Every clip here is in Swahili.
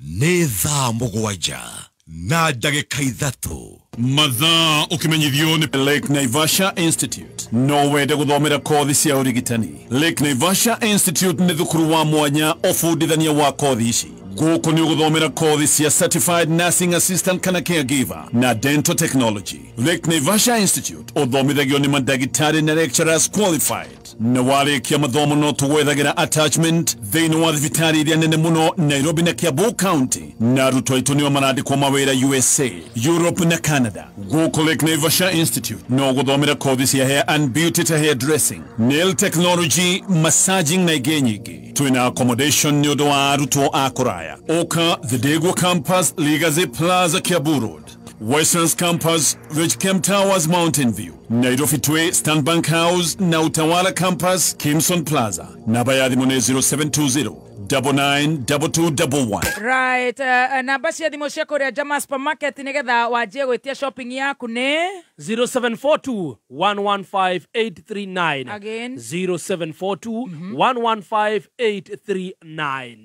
nĩ thaa mũgwanja na ndagĩka ithatũ. Mathaa ukimenyithio ni Lake Naivasha Institute. No wende guthomera kothi cia urigitani. Lake Naivasha Institute ni thukuru wa mwanya ofundithania wa kothi ici. Guku ni uguthomera kothi cia Certified Nursing Assistant kana Caregiver na Dental Technology. Lake Naivasha Institute uthomithagio ni mandagitari na lecturers qualified. Na warĩkia mathomo no tũgwethagira attachment thĩinĩ wa thibitari iria nene muno Nairobi na Kiambu County. Na arutwo aitũ nĩo marandĩkwo mawĩra USA, Europe na Canada. Guku Lake Naivasha Institute no gũthomera kothi cia hair and beauty ta hairdressing, nail technology, massaging na ingĩ nyingĩ. Twĩna accommodation nĩ ũndũ wa arutwo a kũraya. Oka The Degwa Campus, Legacy Plaza, Kiambu Road. Westlands Campus, Ridgecamp Towers, Mountain View. Nairobi Twe, Stanbank House, na Utawala Campus, Kimson Plaza. Namba ya thimu ni 0720 992211. Right, namba cia thimu cia kuria Jama Supermarket nigetha wajie gwitia shopping yaku ni 0742 115839. Again 0742 115839.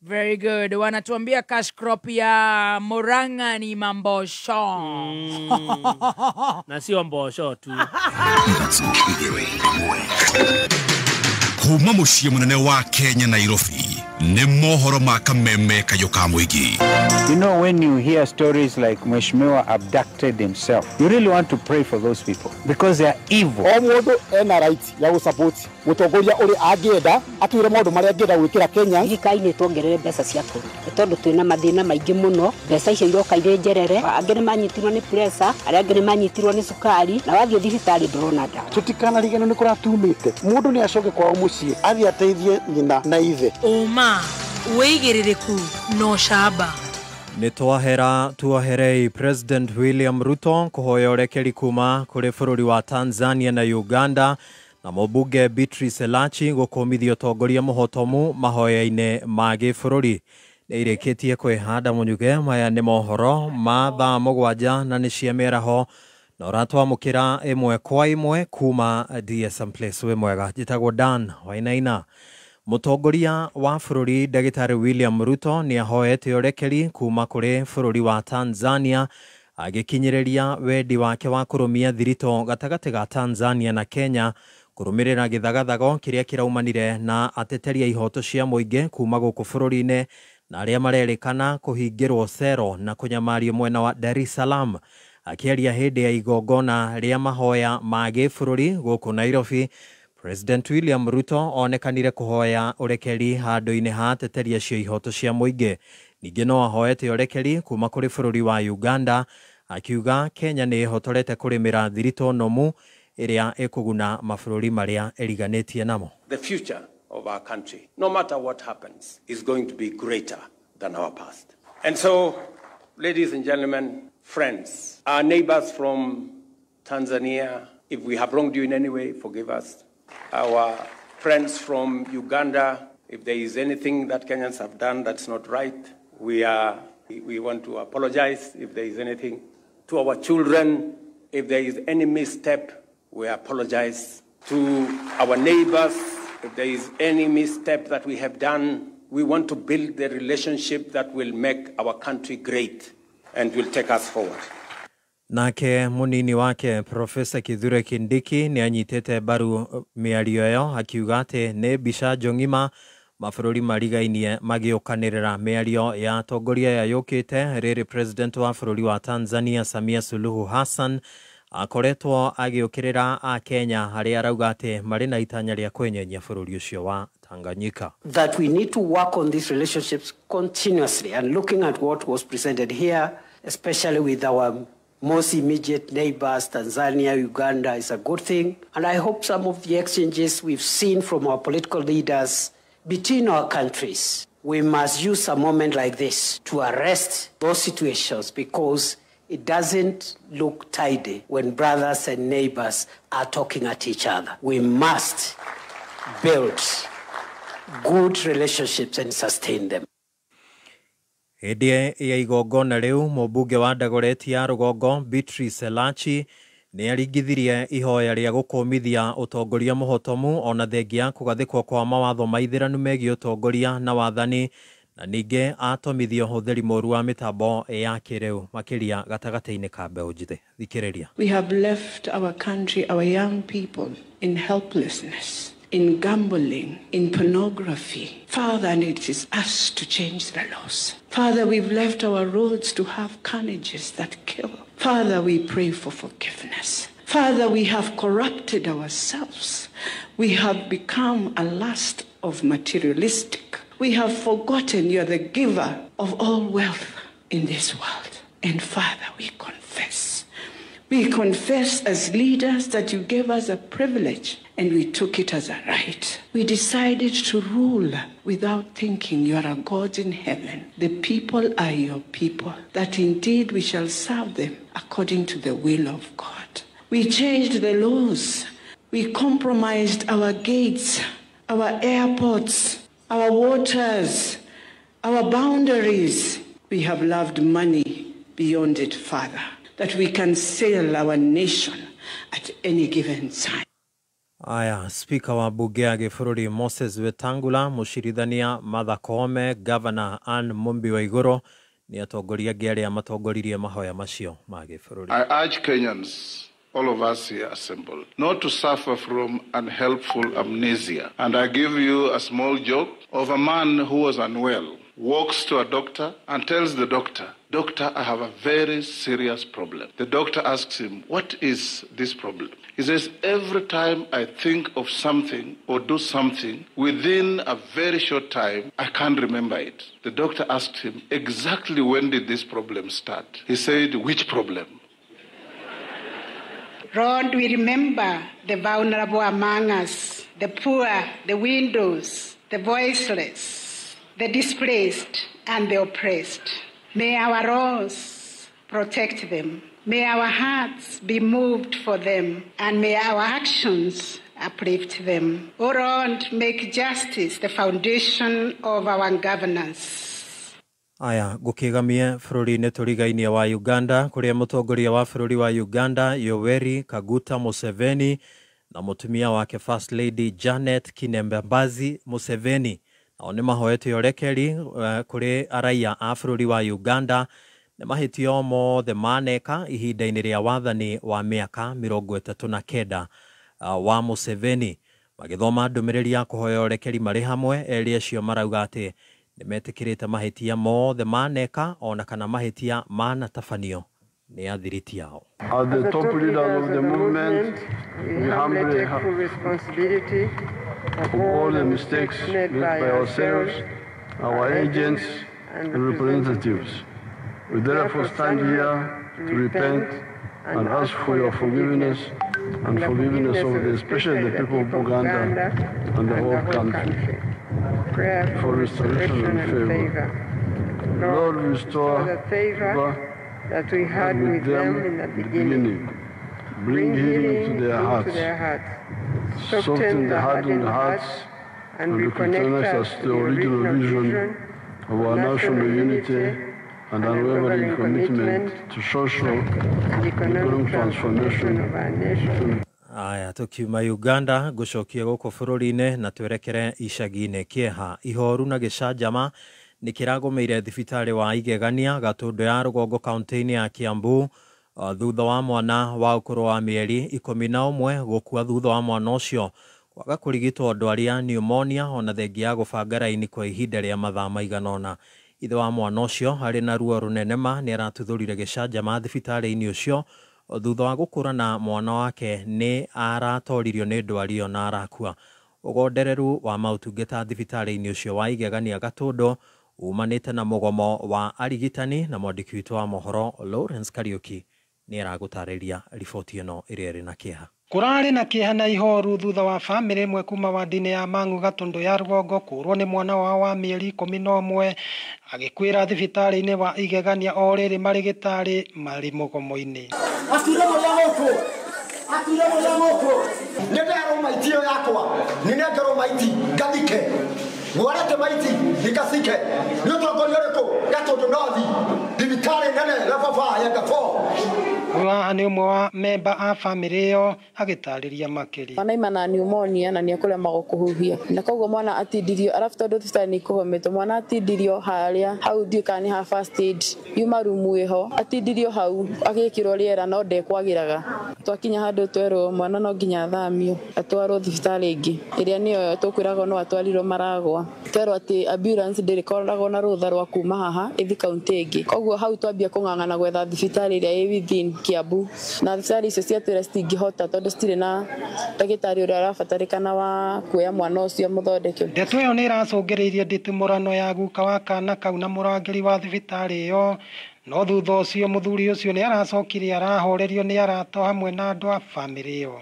Very good. Wanatuambia cash crop ya Murang'a ni mambosho. Na sio mbosho tu. Kuma muciĩ munene wa Kenya Nairobi nĩ mohoro ma kameme kayo ka mũingĩ. You know, when you hear stories like Mheshimiwa abducted himself, you really want to pray for those people because they are evil. O mũndũ ena right ya gũsupport mũtongoria ũrĩa angĩenda atwĩre maũndũ marĩa angĩenda gwĩkĩra Kenya. Thirikari nĩ tuongerere mbeca cia kũrũ tondũ twĩna mathĩna maingĩ mũno. Mbeca icio iroka irĩ njerere, angĩ nĩ manyitirwo nĩ pressure, arĩa angĩ nĩ manyitirwo nĩ cukari, na wathiĩ thibitarĩ ndũrona ndawa. Tũtikanariganĩrwo nĩ kũratumĩte. Mũndũ nĩ acoke kwao mũciĩ athiĩ ateithie nyina na ithe. Uma wĩigĩrĩrĩku no shamba. Tuoherei President William Ruto kuhoya ũrekeri kuma kũrĩ bũrũri wa Tanzania na Uganda na mũmbunge Beatrice Elachi gũkũmithia ũtongoria mũhotomu mahoya-inĩ ma gĩbũrũri. Nĩirĩkĩtie kwĩhanda mũnyuge. Maya nĩ mohoro ma thaa mũgwanja na nĩ cia mĩaraho na ũratwamũkĩra ĩmwe kwa ĩmwe kuma DSM Place. Wĩ mwega, njĩtagwo Dan Wainaina. Mũtongoria wa bũrũri Ndagĩtarĩ William Ruto nĩ ahoete ũrekeri kuma kũrĩ bũrũri wa Tanzania agĩkinyĩrĩria wendi wake wa kũrũmia thirito gatagatĩ ga Tanzania na Kenya kũrũmĩrĩra gĩthagathago kĩrĩa kĩraumanire na ateteri a ihoto cia mũingĩ kuma gũkũ bũrũri-inĩ na arĩa marerĩkana kũhingĩrwo cero na kũnyamario mwena wa Dar es Salaam. Akĩaria hĩndĩ ya igongona rĩa mahoya ma gĩbũrũri gũkũ Nairobi, President William Ruto onekanire kuhoya ũrekeri handũ-inĩ ha ateteri acio ihoto cia mũingĩ. Ningĩ no ahoete ũrekeri kuma kũrĩ bũrũri wa Uganda, akiuga Kenya nĩ ĩhotorete kũrĩmĩra thirito nomu ĩrĩa ĩkũguna mabũrũri marĩa ĩriganĩtie namo. The future of our country, no matter what happens, is going to be greater than our past. And so, ladies and gentlemen, friends, our neighbors from Tanzania, if we have wronged you in any way, forgive us. Our friends from Uganda, if there is anything that Kenyans have done that's not right, we want to apologize if there is anything. To our children, if there is any misstep, we apologize. To our neighbors, if there is any misstep that we have done, we want to build the relationship that will make our country great and will take us forward. Nake munini wake Professor Kithure Kindiki nĩ anyitĩte mbaru mĩario ĩyo akiuga atĩ nĩ mbica njong'ima mabũrũri marigainie magĩũkanĩrĩra mĩario ya atongoria ya yũkĩte. Rĩrĩ President wa bũrũri wa Tanzania Samia Suluhu Hassan akoretwo agĩũkĩrĩra a Kenya harĩa arauga atĩ marĩ na itanya rĩa kwenyenya bũrũri ũcio wa Tanganyika. That we need to work on these relationships continuously and looking at what was presented here, especially with our most immediate neighbors, Tanzania, Uganda, is a good thing. And I hope some of the exchanges we've seen from our political leaders between our countries, we must use a moment like this to arrest those situations because it doesn't look tidy when brothers and neighbors are talking at each other. We must build good relationships and sustain them. Hĩndĩ ya igongona rĩu mũmbunge wa Dagoretti ya Rũgongo Beatrice Elachi nĩ aringithirie ihoya rĩa gũkũmithia ũtongoria mũhotomu ona thengia kũgathĩkwo kwa mawatho ma ithĩranu megiĩ ũtongoria na wathani na ningĩ atomithio hũthĩri mũru wa mĩtambo ya kĩrĩu makĩria gatagatĩ-inĩ ka mbeũ njĩthĩ. Thikĩrĩria. We have left our country, our young people, in helplessness, in gambling, in pornography. Father, and it is us to change the laws. Father, we've left our roads to have carnages that kill. Father, we pray for forgiveness. Father, we have corrupted ourselves. We have become a lust of materialistic. We have forgotten you are the giver of all wealth in this world. And Father, we confess. We confess as leaders that you gave us a privilege and we took it as a right. We decided to rule without thinking you are a God in heaven. The people are your people, that indeed we shall serve them according to the will of God. We changed the laws. We compromised our gates, our airports, our waters, our boundaries. We have loved money beyond it, Father, that we can sell our nation at any given time. Aya, Speaker wa bunge ya gĩbũrũri Moses Wetangula, mũcirithania Martha Koome, Governor Anne Mumbi wa Igũrũ nĩ atongoria angĩ arĩa matongoririe mahoya macio ma gĩbũrũri. I urge Kenyans, all of us here assembled, not to suffer from unhelpful amnesia. And I give you a small joke of a man who was unwell, walks to a doctor and tells the doctor, "Doctor, I have a very serious problem." The doctor asks him, "What is this problem?" He says, "Every time I think of something or do something, within a very short time, I can't remember it." The doctor asked him, "Exactly when did this problem start?" He said, "Which problem?" Lord, we remember the vulnerable among us, the poor, the widows, the voiceless, the displaced, and the oppressed. May our laws protect them. May our hearts be moved for them, and may our actions uplift them. O Lord, make justice the foundation of our governance. Aya, gũkĩgamie bũrũri-inĩ tũrigainie wa Uganda, kũrĩa mũtongoria wa bũrũri wa Uganda, Yoweri Kaguta Museveni, na mũtumia wake First Lady Janet Kinembabazi Museveni, nao nĩ mahoete ũrekeri kũrĩ araia a bũrũri wa Uganda, nĩ mahĩtio mothe maneka ihinda-inĩ rĩa wathani wa mĩaka 39 wa Museveni. Magĩthoma ndũmĩrĩri ya kũhoya ũrekeri marĩ hamwe, erĩ acio marauga atĩ nĩmetĩkĩrĩte mahĩtia mothe maneka ona kana mahĩtia manatabanio nĩ athiriti yao. As the top leaders of the movement, we humbly take full responsibility of all the mistakes made by ourselves, our agents and representatives. We therefore stand here to repent and ask for your forgiveness and forgiveness of especially the people of Uganda and the whole country. For restoration and favor. Lord, restore the favor that we had with them in the beginning. Bring healing to their hearts. Soften the hearts and reconnect us to the original vision of our national unity and unwavering commitment to social and economic transformation of our nation. Aya, tukiuma Uganda gũcokia gũkũ bũrũri-inĩ na twerekere icagi-inĩ kĩeha ihoru na gĩcanjama nĩ kĩragũmĩire thibitarĩ wa Igegania Gatũndũ ya Rũgongo kaunti-inĩ ya Kiambu thutha wa mwana wa ũkũrũ wa mĩeri 11 gũkua thutha wa mwana ũcio kwaga kũrigitwo ndwari ya pneumonia ona thengia ya gũbanga raini kwa ihinda rĩa mathaa maigana ũna. Ithe wa mwana ũcio arĩ na ruo rũnene ma nĩ aratuthũrire gĩcanjama thibitarĩ-inĩ ũcio thutha wa gũkũrana mwana wake nĩ aratoririo nĩ ndwari ĩyo na arakua. Ũgondereru wa maũtungata thibitarĩ-inĩ ũcio wa Igegania Gatũndũ umanĩte na mũgomo wa arigitani, na mwandĩki witũ wa mohoro Lawrence Kariuki nĩ aragũtarĩria riboti ĩno ĩrĩa ĩrĩ na kĩeha. Kurari na kĩeha na ihoru thutha wa famĩlĩ ĩmwe kuma wadi-inĩ ya Mang'u Gatũndũ ya Rũgongo kũrwo nĩ mwana wao wa mĩeri 11 agĩkuĩra thibitarĩ-inĩ wa Igegania o rĩrĩ marĩgĩtarĩ marĩ mũgomo-inĩ. Nĩndero maiti yakwa nĩnengero maiti gathike mwarete maiti nikasike nĩũtongoria ũrĩkũ Gatũndũ North thibitarĩ nene ya baba ya Gabon. nĩ ũmwe wa memba a family ĩyo agĩtarĩria makĩria. Mwana imana pneumonia na nĩekũrema kũhuhia na koguo mwana atindirio arabu tondũ thibitarĩ nĩ ĩkũhometwo mwana atindirio harĩa hau ndiũ kana nĩ ha first aid yuma rumu ĩho atindirio hau agĩkĩrwo rĩera no ndekwagĩraga twakinya handũ twerwo mwana no nginya thamio atwarwo thibitarĩ ĩngĩ ĩrĩa nĩyo tũkwĩragwo no atwarirwo Maragwa twerwo atĩ ambulance ndĩrĩkoragwo na rũtha rwa kuma haha ĩthi kaunti ĩngĩ koguo hau twambia kũng'ang'ana gwetha thibitarĩ ĩrĩa ĩ within Kiambu na thibitarĩ icio ciatwĩra citingĩhota tondũ citirĩ na ndagĩtarĩ ũrĩa arabatarĩkana wa kuoya mwana ũcio mũthondeke. Ndeto ĩyo nĩ ĩracũngĩrĩirie nditimũrano ya guka wa kana kau na mũrangĩri wa thibitarĩ ĩyo no thutha ũcio mũthuri ũcio nĩ aracokire arahorerio nĩ arato hamwe na andũ a family ĩyo.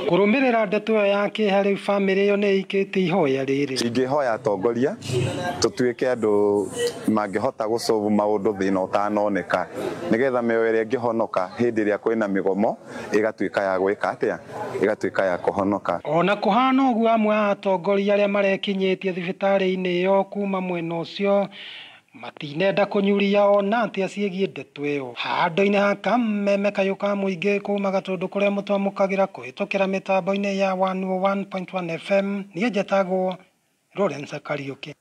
Kũrũmĩrĩra ndeto ĩyo ya kĩeha rĩu family ĩyo nĩ ĩikĩte ihoya rĩrĩ. Ingĩhoya atongoria tũtuĩke andũ mangĩhota gũsolve maũndũ thĩna ũtanoneka nĩgetha mĩoyo ĩrĩa ĩngĩhonoka hĩndĩ ĩrĩa kwĩna mĩgomo ĩgatuĩka ya gwĩka atĩa ĩgatuĩka ya kũhonoka. Ona kũhana ũguo amwe a atongoria arĩa marekinyĩtie thibitarĩ-inĩ ĩyo kuma mwena ũcio matinenda kũnyuria ona atĩa ciĩgiĩ ndeto ĩyo. Handũ-inĩ ha kameme kayũ ka mũingĩ kuma Gatũndũ kũrĩa mũtwamũkagĩra kũhĩtũkĩra mĩtambo-inĩ ya 101.1 FM niĩ njetagwo Lawrence Kariuki.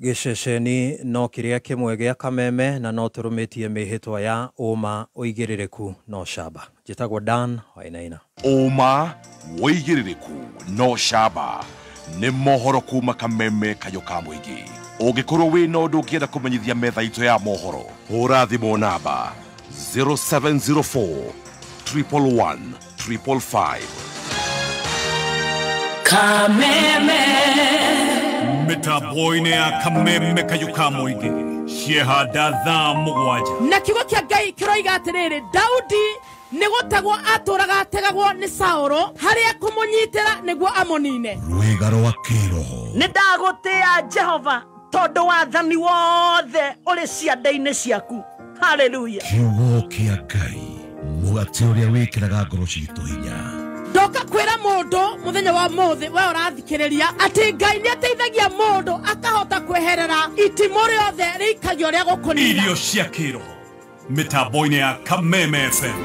Gĩceceni no kĩrĩa kĩmwe gĩa kameme na no tũrũmĩtie mĩhĩtwa ya ũma ũigĩrĩrĩku no camba. Njetagwo Dan Wainaina. Ũma ũigĩrĩrĩku no camba nĩ mohoro kuma kameme kayũ ka mũingĩ. Ũngĩkorwo wĩna ũndũ ũngĩenda kũmenyithia metha itũ ya mohoro hũra thimũ namba 0704 111 555. Kameme mĩtambo-inĩ ya kameme kayũ ka mũingĩ ciehanda thaa mũgwanja na kiugo kĩa Ngai kĩroiga atĩrĩrĩ Daudi nĩgũtegwo atũraga ategagwo nĩ Saũlũ harĩa kũmũnyitĩra nĩguo amonine. Rwĩga rwa kĩroho nĩndagũtĩĩa Jehova tondũ wathani wothe ũrĩ ciande-inĩ ciaku. Haleluya. Kiugo kĩa Ngai mũgate ũrĩa wĩkĩraga ngoro citũ hinya. Ndoka kwĩra mũndũ mũthenya wa mũthĩ we ũrathikĩrĩria atĩ Ngai nĩ ateithagia mũndũ akahota kweherera itimũ rĩothe rĩikagio rĩa gũkũnina. Irio cia kĩroho mĩtambo-inĩ ya Kameme FM.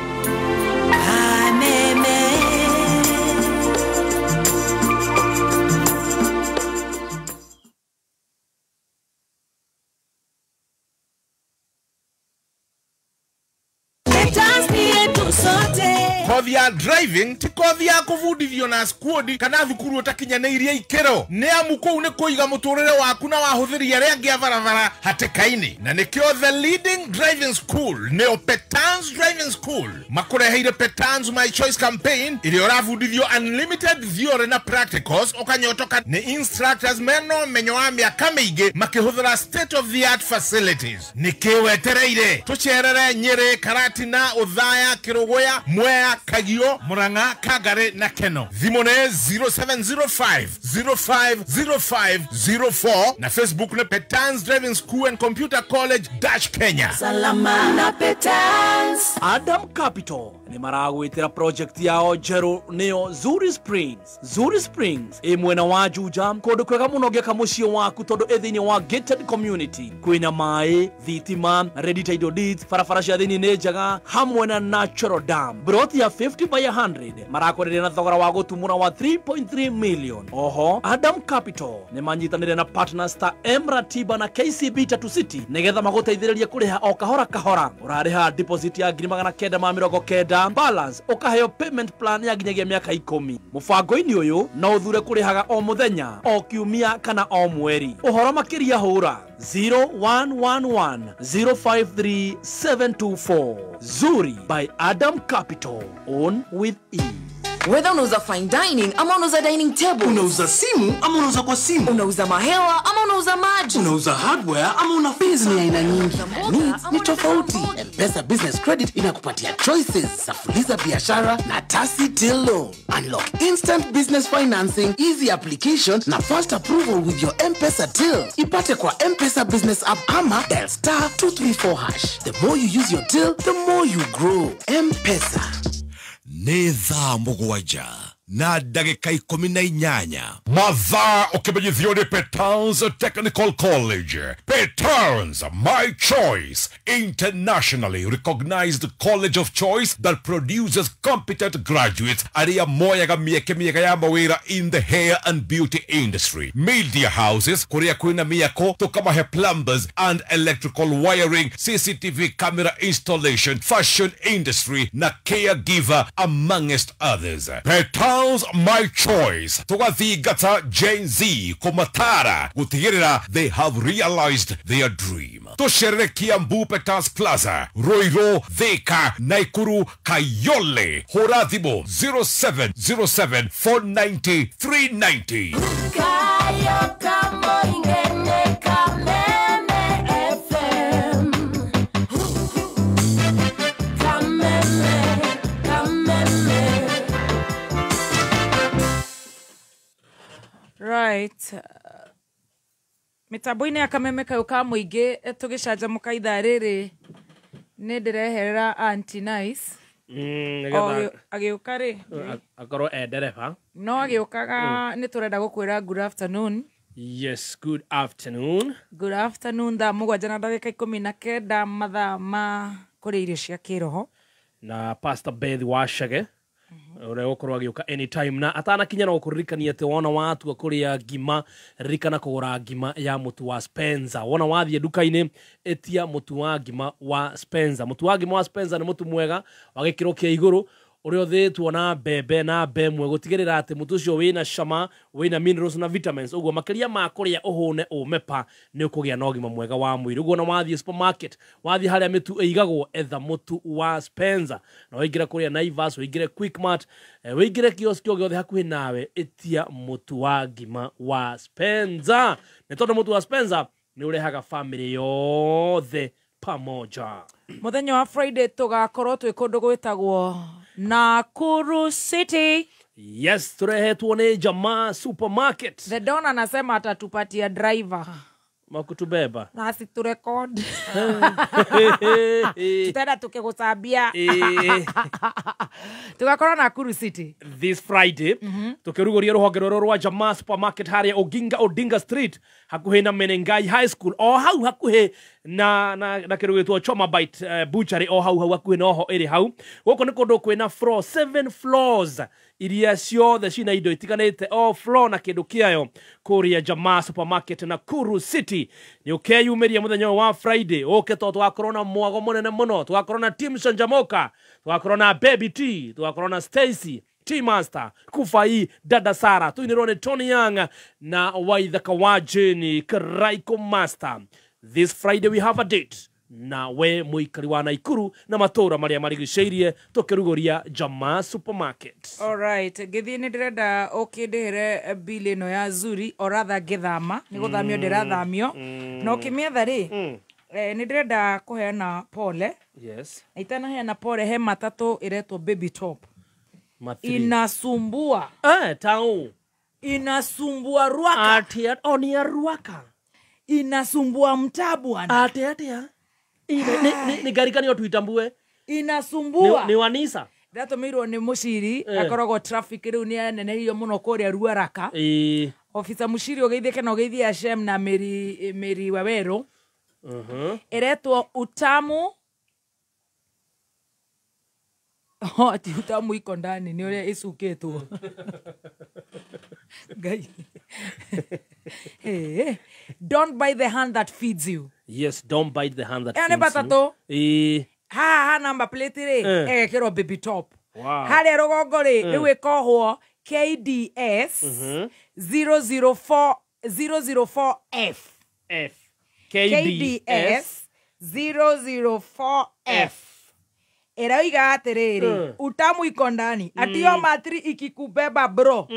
Kothi ya driving ti kothi ya kuvundithio na squad kana thukuru utakinyanĩirie ikero nĩ amu kũu nĩ kũiga mũtũrĩre waku na wahũthĩri arĩa angĩ a barabara hatĩka-inĩ na nĩkĩo the leading driving school nĩyo Petans Driving School makũreheire Petans My Choice campaign ĩrĩa ũrabundithio unlimited theory na practicals ũkanyotoka nĩ instructors meno menyo wa mĩaka mĩingĩ makĩhũthĩra state of the art facilities. Nĩkĩ wetereire tũcerere Nyĩrĩ, Karatina, Ũthaya, Kĩrũgũya, Mwea, Kagio, Murang'a, Kagare na Keno. Thimũ nĩ 0705 050504 na Facebook nĩ Petans Driving School and Computer College Kenya. Salama na Petans. Adam Capital ni maragwĩtĩra project yao njerũ nĩyo Zuri Springs. Zuri Springs ĩ mwena wa Juja kũndũ kwega mũno ngĩka mũciĩ waku tondũ ĩ thĩinĩ wa gated community kwĩna maĩ, thitima, ready title deeds, barabara cia thĩinĩ nĩ njega hamwe na natural dam. Broti ya 50 by 100 marakũrĩrĩa na thogora wa gũtumũra wa 3.3 million. Oho Adam Capital nĩ manyitanĩire na partners ta Emratiba na KCB Tatu City nĩgetha magũteithĩrĩrie kũrĩha o kahora kahora. Ũrarĩha deposit ya 990 balance ukaheo payment plan ya ginyagia miaka 10. Mũbango-inĩ ũyũ no ũthure kũrĩhaga o mũthenya, o kiumia kana o mweri. Ũhoro makĩria hũra 0111 053 724. Zuri by Adam Capital. Own with ease. Whether unauza fine dining ama unauza dining table. Unauza simu ama unauza kwa simu. Unauza mahewa ama unauza maji. Unauza hardware ama una fees ni aina nyingi. Needs ni tofauti. M-Pesa Business Credit inakupatia choices za fuliza biashara na Tasi Till Loan. Unlock instant business financing, easy application na fast approval with your M-Pesa Till. Ipate kwa M-Pesa Business app ama dial *234#. The more you use your till, the more you grow. M-Pesa. Nĩ thaa mũgwanja na ndagĩka 18 mathaa ũkĩmenyithio nĩ Petals Technical College. Petals, my choice, internationally recognized college of choice that produces competent graduates arĩa moyaga mĩeke mĩega ya mawĩra in the hair and beauty industry. Media houses kũrĩa kwĩna mĩako tũkamahe plumbers and electrical wiring, CCTV camera installation, fashion industry na caregiver amongst others. Petals, my choice, tugathingata Gen Z kumatara gutigirira they have realized their dream. Tusherere Kiambu Petals Plaza, Roiro, Thika, Naikuru, Kayole. Hora thimo 0707 490 390. Right. Mitambo-inĩ ya kameme kau ka mũingĩ tũgĩcanjamũka ithaa rĩrĩ nĩ ndĩreherera Aunty Nice. Agĩũka rĩ akorwo ndereba no agĩũkaga nĩ tũrenda gũkwĩra good afternoon. Yes, good afternoon. Good afternoon, thaa mũgwanja na ndagĩka 19 mathaa ma kũrĩa irio cia kĩroho na Pastor Beth Wachage ore okorwo agĩũka anytime na atanakinya no kũririkania atĩ wona watua kũrĩa ngima ririkana kũgũra ngima ya mũtu wa Spencer. Wona wathiĩ nduka-inĩ etia mũtu wa ngima wa Spencer. Mũtu wa ngima wa Spencer nĩ mũtu mwega wa gĩkĩro kĩa igũrũ ũrĩa ũthĩtwo na mbembe na mbemwe gũtigĩrĩra atĩ mũtu ũcio wĩna cama, wĩna minerals na vitamins. Ũguo makĩria ma kũrĩa ũhũne ũmepa nĩ ũkũgĩa na ũgima mwega wa mwĩrĩ. Ũguo na wathiĩ supermarket, wathiĩ harĩa mĩtu ĩigagwo, etha mũtu wa Spencer. Na waingĩra kũrĩa Naivas, waingĩre Quickmart, waingĩre kiosk o gĩothe hakuhĩ nawe, etia mũtu wa ngima wa Spencer. Nĩ tondũ mũtu wa Spencer nĩ ũrehaga family yothe pamoja. Mũthenya wa Friday tũgakorwo twĩ kũndũ gwĩtagwo Nakuru City. Yes, turehetwo nĩ Jamaa Supermarket. The Don anasema atatupatia driver makutubeba na siturecord tutaenda tukigusambia tugakorwo Nakuru City this Friday. Tukirugoria ruhonge rwa Jamaa Supermarket haria Odinga Street hakuhi na Menengai High School o hau hakuhi na kirugitwo Choma Bite butchery o hau hakuhi noho iri hau. Goko ni kundu kwina 7 floors iria ciothe cina indo itiganite o floor na kindu kiayo kuria Jamaa Supermarket Nakuru City. Ni ukeyumiria muthenya wa Friday oke to twakorwo na mwago munene muno, twakorwo na Team Sanjamoka, twakorwo na Baby T, twakorwo na Stacy T-Master, Kufai, Dada Sara, tuinirwo ni Tony Young na Waithaka Wajeni, Karaiko Master. This Friday we have a date na we muikari wa Naikuru na matora maria marigiceirie tukirugoria Jamaa Supermarket. All right, githi ni ndirenda okindire bill ino ya Zuri oratha ngithama ni guthamio ndirathamio no kimietha ri ni ndirenda kuheana pole. Yes. Itana heana pole he matatu iretwo Baby Top. Inasumbua tau inasumbua ruaka atia onia ruaka inasumbua mtabu ana atia ni gari kani otuitambue inasumbua ni wanisa ndatomirwo ni muciri akoragwo traffic riu ni anenehirio muno kuria Ruaraka. Officer muciri ugeithike na ugeithia Hashem na Meri Wawero. Eretwo utamu ati utamu iko ndani ni uria icukitwo gai. Hey, don't bite the hand that feeds you. Yes, don't bite the hand that feeds you. Batatu ha number plate ri ekero Baby Top. Wow. Hale rogongo ri riu ikohwo KDS 004F KDS 004F Eraiga atiriri utamu iko ndani atio matri ikikubeba bro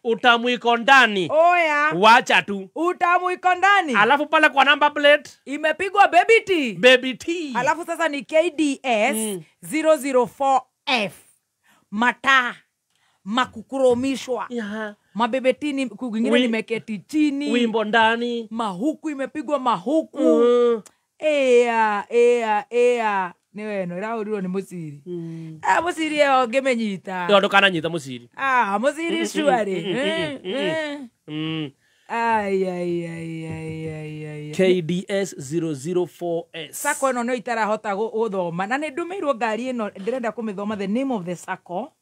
utamu iko ndani oya wacha tu utamu iko ndani alafu pale kwa number plate imepigwa baby T alafu sasa ni KDS 004F mata makukuromishwa mabebetini kugingine nimeketi chini wimbo ndani mahuku imepigwa mahuku ea niwe no irauriro ni musiri musiri yo ngemenyita ndo kana nyita musiri musiri shwari KDS 004S sako ino no itarahota guthoma na ni ndumirwo ngari ino ndirenda kumithoma the name of the sako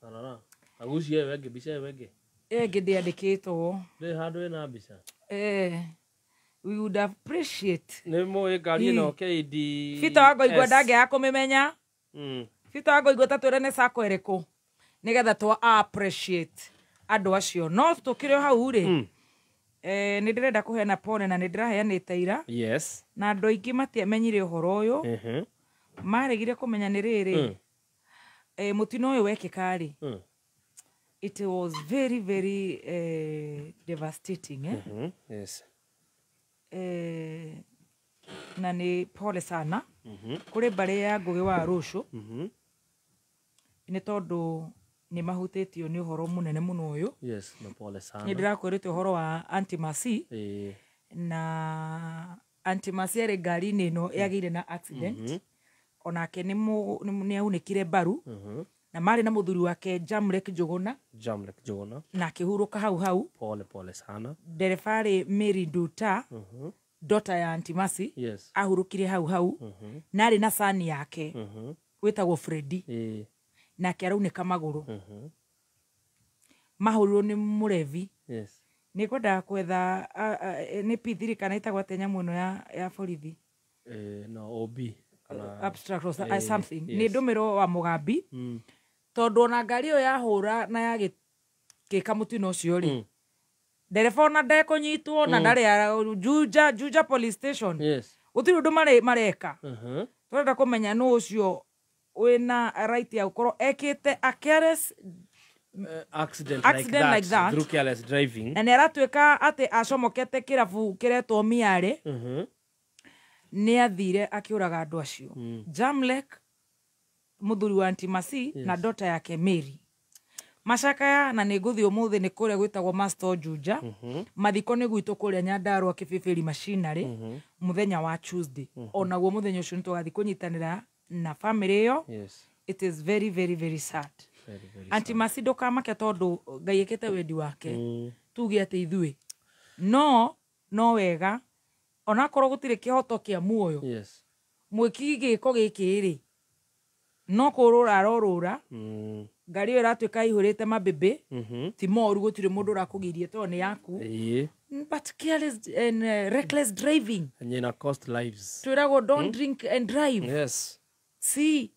agucie wenge bica wenge ndiandikitwo ndi handu ina bica we would appreciate nimo ngari ino KD Fita wago igwa ndage akumimenya Fita wago igwa tatwire ne sako eriku nigetha twa appreciate andu acio no tukire hau ri ni ndirenda kuheana pone na ni ndiraheanite ira yes na andu aingi matiamenyire uhoro uyu maregire kumenya ni riri mutino uyu wekikari it was very very devastating yes na ni pole sana kuri bare ya ngugi wa rushu ni tondu ni mahutitio ni uhoro munene muno uyu yes na pole sana ni ndirakwirite uhoro wa Antimasi na Antimasi ere ngari nino yagire na accident onake ni aunikire baru na mari na muthuri wake Jamlek Jogona na kihuruka hau pole sana derefari Mary Duta daughter ya Antimasi ahurukire hau nari na sani yake wetagwo Freddy na kiaraunika maguru mahuriro ni murevi ni kwenda kwetha ni P3 kana itagwa tenya muno ya borithi no OB kana abstract or something ni ndumiro wa mugambi tondu na ngari yo yahura na yagika mutino ucio ri ndereba na ndekunyitwo na ndari Juja police station utiri undu mareka turenda kumenya no ucio wina right ya ukoro ekite a careless accident like that through careless driving na neratweka ati acomokete kirabu kiretwo miare ni athire akiuraga andu acio Jamlek muthuri wa Antimasi na daughter yake Mary macakaya na niguthi umuthi ni kuria gwitagwo Master Juja mathiko ni gwitu kuria Nyandarua Kibibiri machinery muthenya wa Tuesday onaguo muthenya ucio nitugathi kunyitanira na family yo it is very very very sad Antimasi ndukamake tondu Ngai ekete wendi wake tuge ati ithui no wega ona korwo gutire kihoto kia muoyo mwiki giko gikiri no kurura arorura ngari iratwika ihurite mabebe ti moru gutire mundu rakugirie to ni yaku but careless and reckless driving and in a cost lives twirago don't drink and drive see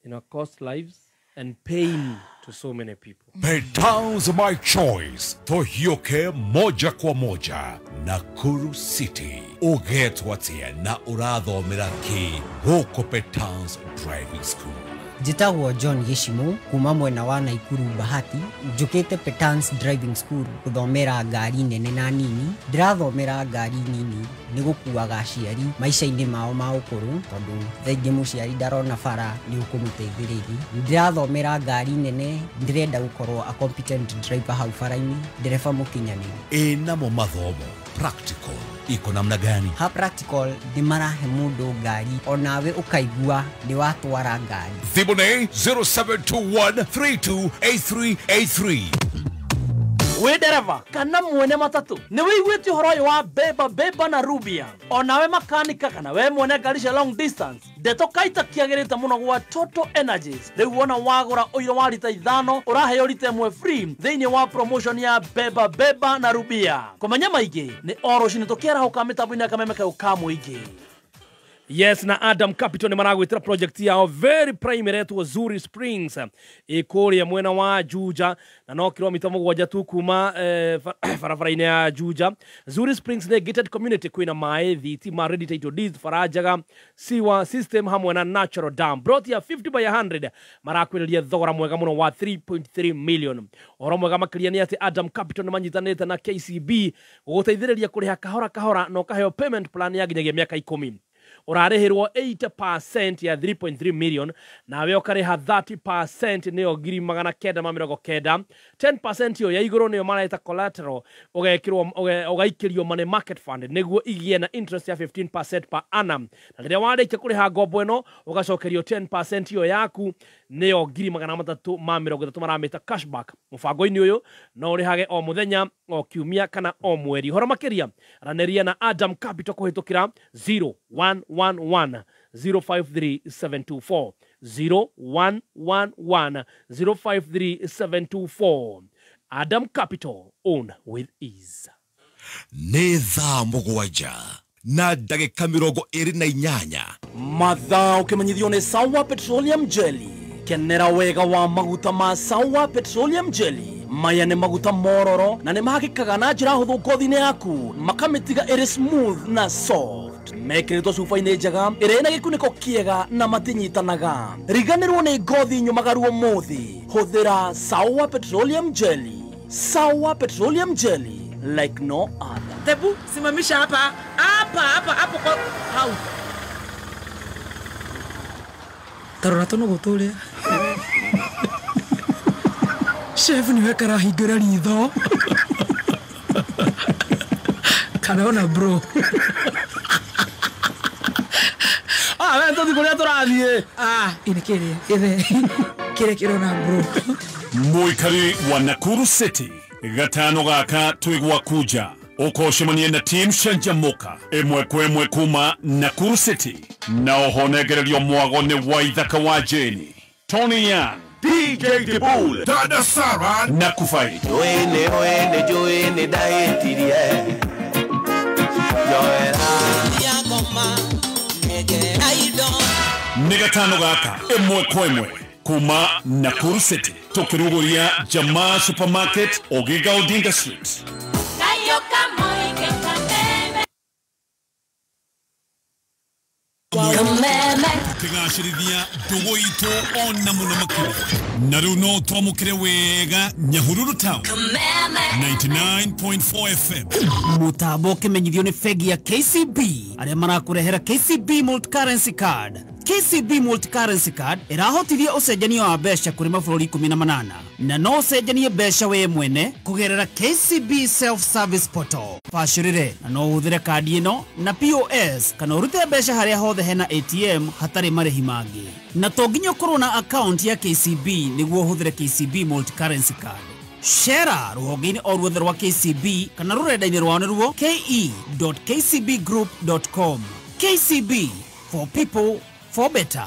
in a cost lives and pain to so many people. Petals my choice. Tohioke moja kwa moja. Nakuru City. Ugetwatia na urathomera ki huko Petals Driving School. Njitagwo John Gishimo kuma mwena wa Naikuru Bahati njukite Petans Driving School guthomera ngari nene na nini ndirathomera ngari nini ni gukuaga aciari maica-ini mao ma ukuru tondu thaingi muciari ndarona bara ni ukumuteithiriria ndirathomera ngari nene ndirenda gukorwo a competent driver hau bara-ini ndereba mukinyaniru namo mathomo practical iko namna gani? Ha practical ni marahe mundu ngari onawe ukaigua ni watwara ngari. Thibone 0721328383. We dereva kana mwene matatu ni wiguite uhoro uyu wa beba na Rubia onawe makanika kana we mwene ngari cia long distance ndeto kaita kiagirite muno gwa Total Energies riu wona wagura uiro wa lita 5 uraheo lita 1 free thiini wa promotion ya beba na Rubia kumenya maingi ni oro cini tukiera huka mitambo-ini ya kameme ka ukamu ingi Yes, na Adam Capital ni maragwitira project yao very primary to Zuri Springs ikuria mwena wa Juja na no kilomita mugwanja tu kuma farafaraine ya Juja. Zuri Springs ne gated community kwina mae thitima ready title deeds farajaga siwa system hamwe na natural dam brought ya 50 by 100 marakwiriria thogora mwega muno wa 3.3 million. Oro mwega makiria ni ati Adam Capital manyitanete na KCB guteithiriria kuriha kahora no kaheo payment plan ya ginyagia miaka 10. Urarehirwo 80% ya 3.3 million na we ukareha 30% niyo ngiri magana kenda ma mirongo kenda. 10% yo ya iguru niyo maraita collateral ugaikirio money market fund niguo igie na interest ya 15% per annum. Na riria warĩkia kuriha ngombo ĩno ugacokerio 10% yo yaku niyo ngiri magana matatu ma mirongo itatu maramita cashback. Mubango-ini uyu no urihage o muthenya o kiumia kana o mweri. Horo makiria raneria na Adam Capital kuhitukira 0111 053 724 0111 053 724. Adam Capital, own with ease. Nĩ thaa mũgwanja na ndagĩka 28 mathaa ũkĩmenyithio nĩ Sawa Petroleum Jelly. Kenera wega wa maguta ma Sawa Petroleum Jelly. Maya nĩ maguta mororo na nĩ mahakĩkaga na njĩra hũthũ ngothi-inĩ yaku makamĩtiga ĩrĩ smooth na soft. Mekĩrĩtwo cuba-inĩ njega ĩrĩ na gĩkunĩko kĩega na matinyitanaga. Riganĩrwo nĩ ngothi nyũmagaru ũmũthĩ. Hũthĩra Sawa Petroleum Jelly. Sawa Petroleum Jelly, like no other. Tebu, simamisha hapa kwa hau. Tarora tono gutule. Chef ni weka rahigura ritho. Kanaona bro. Wewe ndio kulia turathie. Inekere. Kire kirona bro. Muikari wa Nakuru City gatano gaka twigwa kuja ukoshimanie na team Shanjamoka emwe kwemwe kuma Nakuru City na ohonegererio mwago ni waithaka wa Jeni Tony Young DJ Dibul Dada Sarah na Kufai Joene daetirie Joera ni gatano gaka emwe kwemwe kuma Nakuru City tukiruguria Jamaa Supermarket Ogiga Odinga Street. Tigashirithia ndugu itu ona muno makuru na riu no twamukire wega Nyahururu Town 99.4 FM Mutambo kimenyithio ni fegi ya KCB aria marakurehera KCB multi-currency card. KCB multi-currency card irahotithia ucenjania wa mbeca kuri mabũrũri 18 na no ucenjanie mbeca we mwene kugerera KCB self-service portal. Bacĩrĩre na no ũhũthĩre kadi ĩno na POS kana ũrute mbeca harĩa hothe hena ATM hatarĩ marĩhi mangĩ. Na to nginya ũkorwo na account ya KCB nĩguo ũhũthĩre KCB multi-currency card. Shera ruhonge-inĩ o ruothe rwa KCB kana rũrenda-inĩ rwao nĩruo ke.kcbgroup.com. KCB for people for better.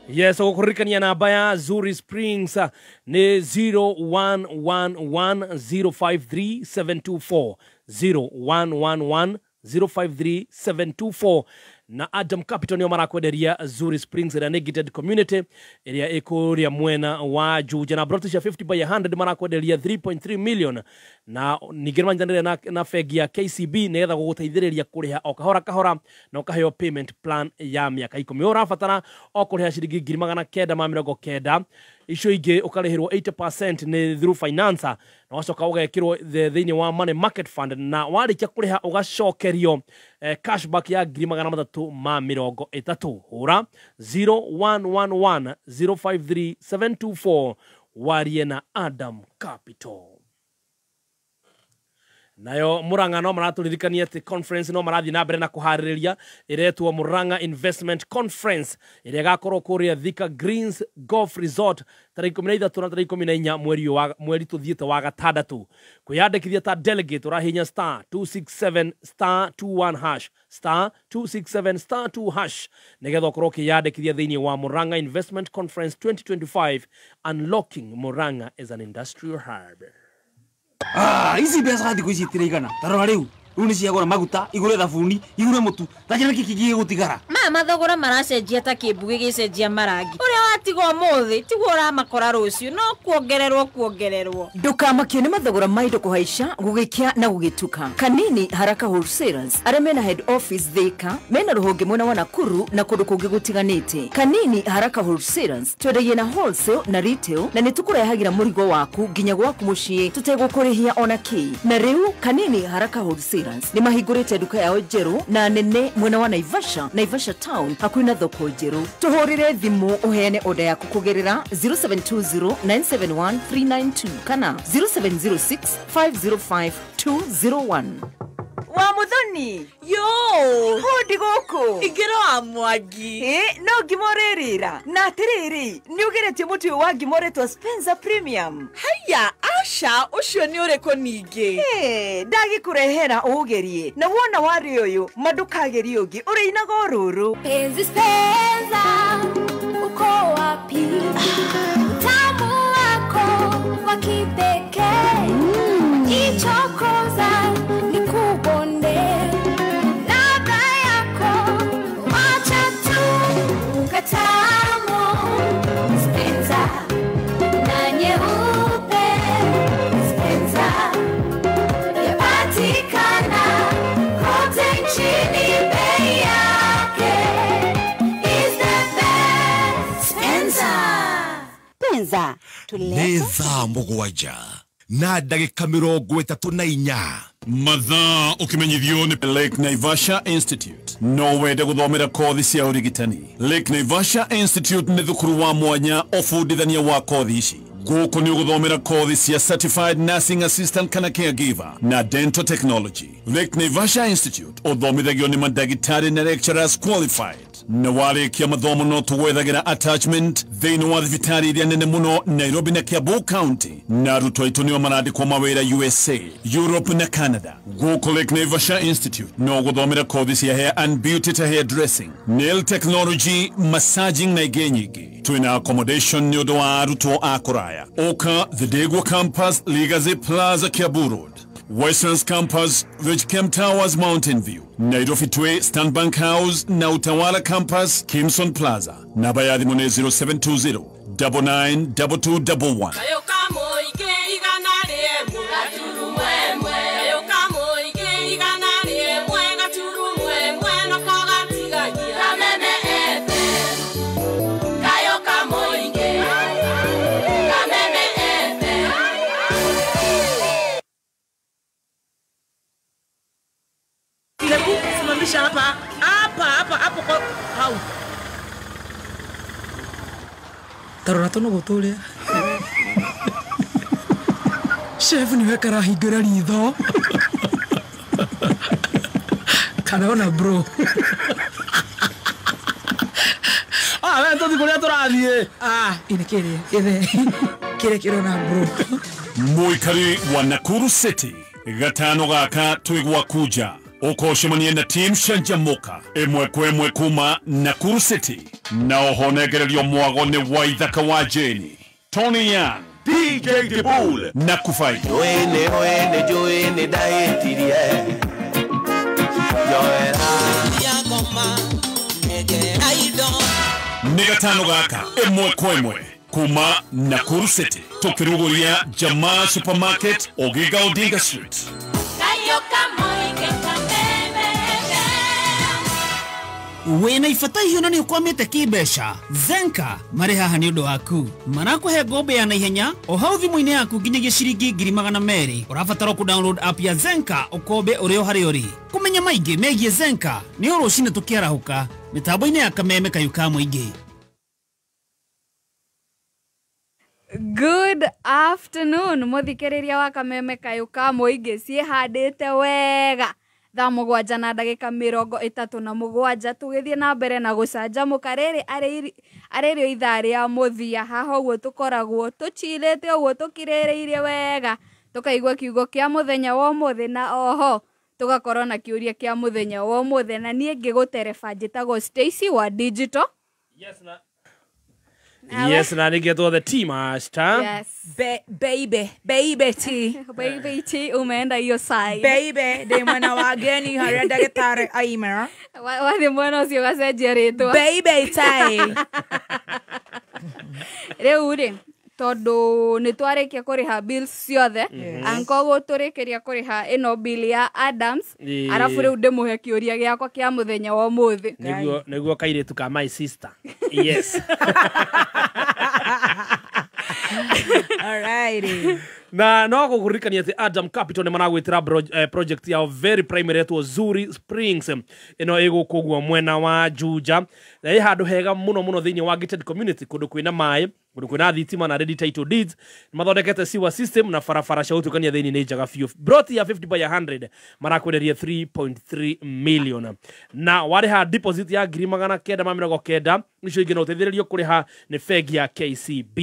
Yes, ukurikania namba ya Zuri Springs ni 0111053724 0111053724 na Adam Capital niyo marakwenderia Zuri Springs ĩrĩa nĩ gated community ĩrĩa ĩkũria mwena wa Juja na brought ya 50 by 100 marakwenderia 3.3 million na ningĩmanjanĩre na fegi ya KCB nĩgetha gũgũteithĩrĩria kũrĩha o kahora na ũkaheo payment plan ya mĩaka 10 ũrabatara o kũrĩha ciringi 990 icio ingĩ ũkarĩhĩrwo 80% nĩ through finance na wacoka ũgekĩrwo thĩinĩ wa money market fund na warĩkia kũrĩha ũgacokerio cashback ya 330 hũra 0111 053 724 warie na Adam Capital. Nayo Muranga no maratũririkania ati conference no marathi na mbere na kuharĩrĩria iretwo Muranga Investment Conference ĩrĩa gakorwo kũrĩa Thika Greens Golf Resort tarĩki 13 na tarĩki 14 mweri tuthiĩte wa gatandatũ. Kwĩyandĩkithia ta delegate ũrahihinya *267 *21 hash *267 *2 hash nĩgetha ũkorwo ũkĩyandĩkithia thĩinĩ wa Muranga Investment Conference 2025 Unlocking Muranga as an Industrial Hub. Ici mbeca thikũ ici itiraigana. Tarora rĩu. Rĩu nĩ ciagũra maguta, igũre thabuni, igũre mũtu. Takĩra kĩkĩ gĩgũtigara. Mama thogora maracenjia ta kĩmbu gĩgĩcenjia marangi. Ũrĩa watigwo mũthĩ tiguo ũramakora rũciũ no kuongererwo. Ndũkamakio nĩ mathogora ma indo kũhaica, gũgĩkia na gũgĩtuka. Kanini Haraka Wholesalers arĩa mena head office Thika, mena rũhonge mwena wa Nakuru na kũndũ kũngĩ gũtiganĩte. Kanini Haraka Wholesalers twendagia na wholesale na retail na nĩtũkũrehagĩra mũrigo waku nginya gwaku mũciĩ tũtegũkũrĩhia ona kĩ. Na rĩu Kanini Haraka Wholesalers nĩ mahingũrĩte nduka yao njerũ na nene mwena wa Naivasha Town hakuhĩ na thoko njerũ. Tũhũrĩre thimũ ũheane oda yaku kũgerera 0720971392 kana 0706505201. Wa muthoni yo hodi goko igero amwagi no ngimorerera na atiriri ni ugeretie mutu wa ngimoretwa Spencer Premium. Haya asha ucio ni ureko ningi ndagikurehera ugerie na wona wari uyu madukageri ungi ureinaga ururu Penzi Spencer uko wapi tamu wako wa kipekee ichokoza nikubonde ladha yako wacha tu ukatamu Spencer na nyeupe Spencer yapatikana kote nchini bei yake is the best Spencer nĩ thaa mũgwanja na ndagĩka 34 mathaa ũkĩmenyithio nĩ Lake Naivasha Institute no wende gũthomera kothi cia ũrigitani. Lake Naivasha Institute nĩ thukuru wa mwanya ũbundithania wa kothi ici. Gũkũ nĩ ũgũthomera kothi cia certified nursing assistant kana caregiver na dental technology. Lake Naivasha Institute ũthomithagio nĩ mandagĩtarĩ na lecturers qualified. Na warĩkia mathomo no tũgwethagira attachment thĩinĩ wa thibitarĩ iria nene mũno Nairobi na Kiambu County, na arutwo aitũ nĩo marandĩkwo mawĩra USA, Europe na Canada. Gũkũ Lake Naivasha Institute no gũthomera kothi cia hair and beauty ta hair dressing, nail technology, massaging na ingĩ nyingĩ. Twĩna accommodation nĩ ũndũ wa arutwo a kũraya. Oka The Degwa Campus, Legacy Plaza, Kiambu Road. Westlands Campus, Ridgecamp Towers, Mountain View. Nairobi Tway, Stanbank House, na Utawala Campus, Kimson Plaza. Namba ya thimu nĩ 0720 992211. Hapa kwa hau. Tarora tono gũtũrĩa. Chef ni weka rahingũra ritho. Kana ona bro. Wewe ntũthi kũrĩa tũrathiĩ. Inekere. Kire kirona bro. Mũikari wa Nakuru City. Gatano gaka twĩgwa kuja. Ũkoshemania na team Shanjamoka ĩmwe kwa ĩmwe kuma Nakuru City na ohonegererio mwago nĩ Waithaka wa Jeni, Tony Young, DJ Dibul na Kufai. Joene daetirie Nĩ gatano gaka ĩmwe kwa ĩmwe kuma Nakuru City tũkĩrugũria Jamaa Supermarket Ogiga Odinga Street. Wena ifata hiyo nani ukwamite kibesha Zenka mare haha ni undu waku marakuhe ngombe ya naihenya o hau thimu-inĩ yaku nginyagia ciringi 200,000. Urabatara ku download app ya Zenka ukombe uri o hari uri. Kumenya maingĩ megie Zenka ni urucine tukiarahuka mitambo-inĩ ya Kameme Kayuka Mũingĩ. Good afternoon muthikiriria wa Kameme Kayuka Mũingĩ ciehandĩte wega thaa 7:37 tugithie na mbere na gucanjamũka rĩrĩ arĩrio ithaa rĩa mũthia haha ũguo tũkoragwo tũchilĩte ũguo tũkirĩrĩirie wega tukaigua kiugo kĩa mũthenya wa ũmũthĩ na oho tugakorwo na kiũria kĩa mũthenya wa ũmũthĩ na niĩ ngĩgũtereba njĩtagwo Stacy wa Digital. Yes Yes, na nigetwo the tea master. Yes. Baby tea. Baby tea umeenda hiyo side. Baby, de mwana wageni haria dagetare aimera. Wale mwana ucio gacenjia ritwa. Baby tea. Riu ri tondu ni twarikia kuriha bills ciothe ankogo turikiria kuriha ino bill ya Adams arafu riu ndimuhe kiuria giakwa kia muthenya wa muthi niguo kairitu ka my sister. Yes. Alrighty. Na no kukurikania ati Adam Capital ni maragwitira project ya very primary to Zuri Springs ino igukugwa mwena wa Juja na i handu hega muno thiini wa gated community kundu kwina mai kundu kwina thitima na ready title deeds mathondekete sewer system na farafara cia utukania thiini ni njaga few brought ya 50 by 100 marakwenderia 3.3 million na wariha deposit ya 990 nicio ingina uteithiririo kuriha ni fegi ya KCB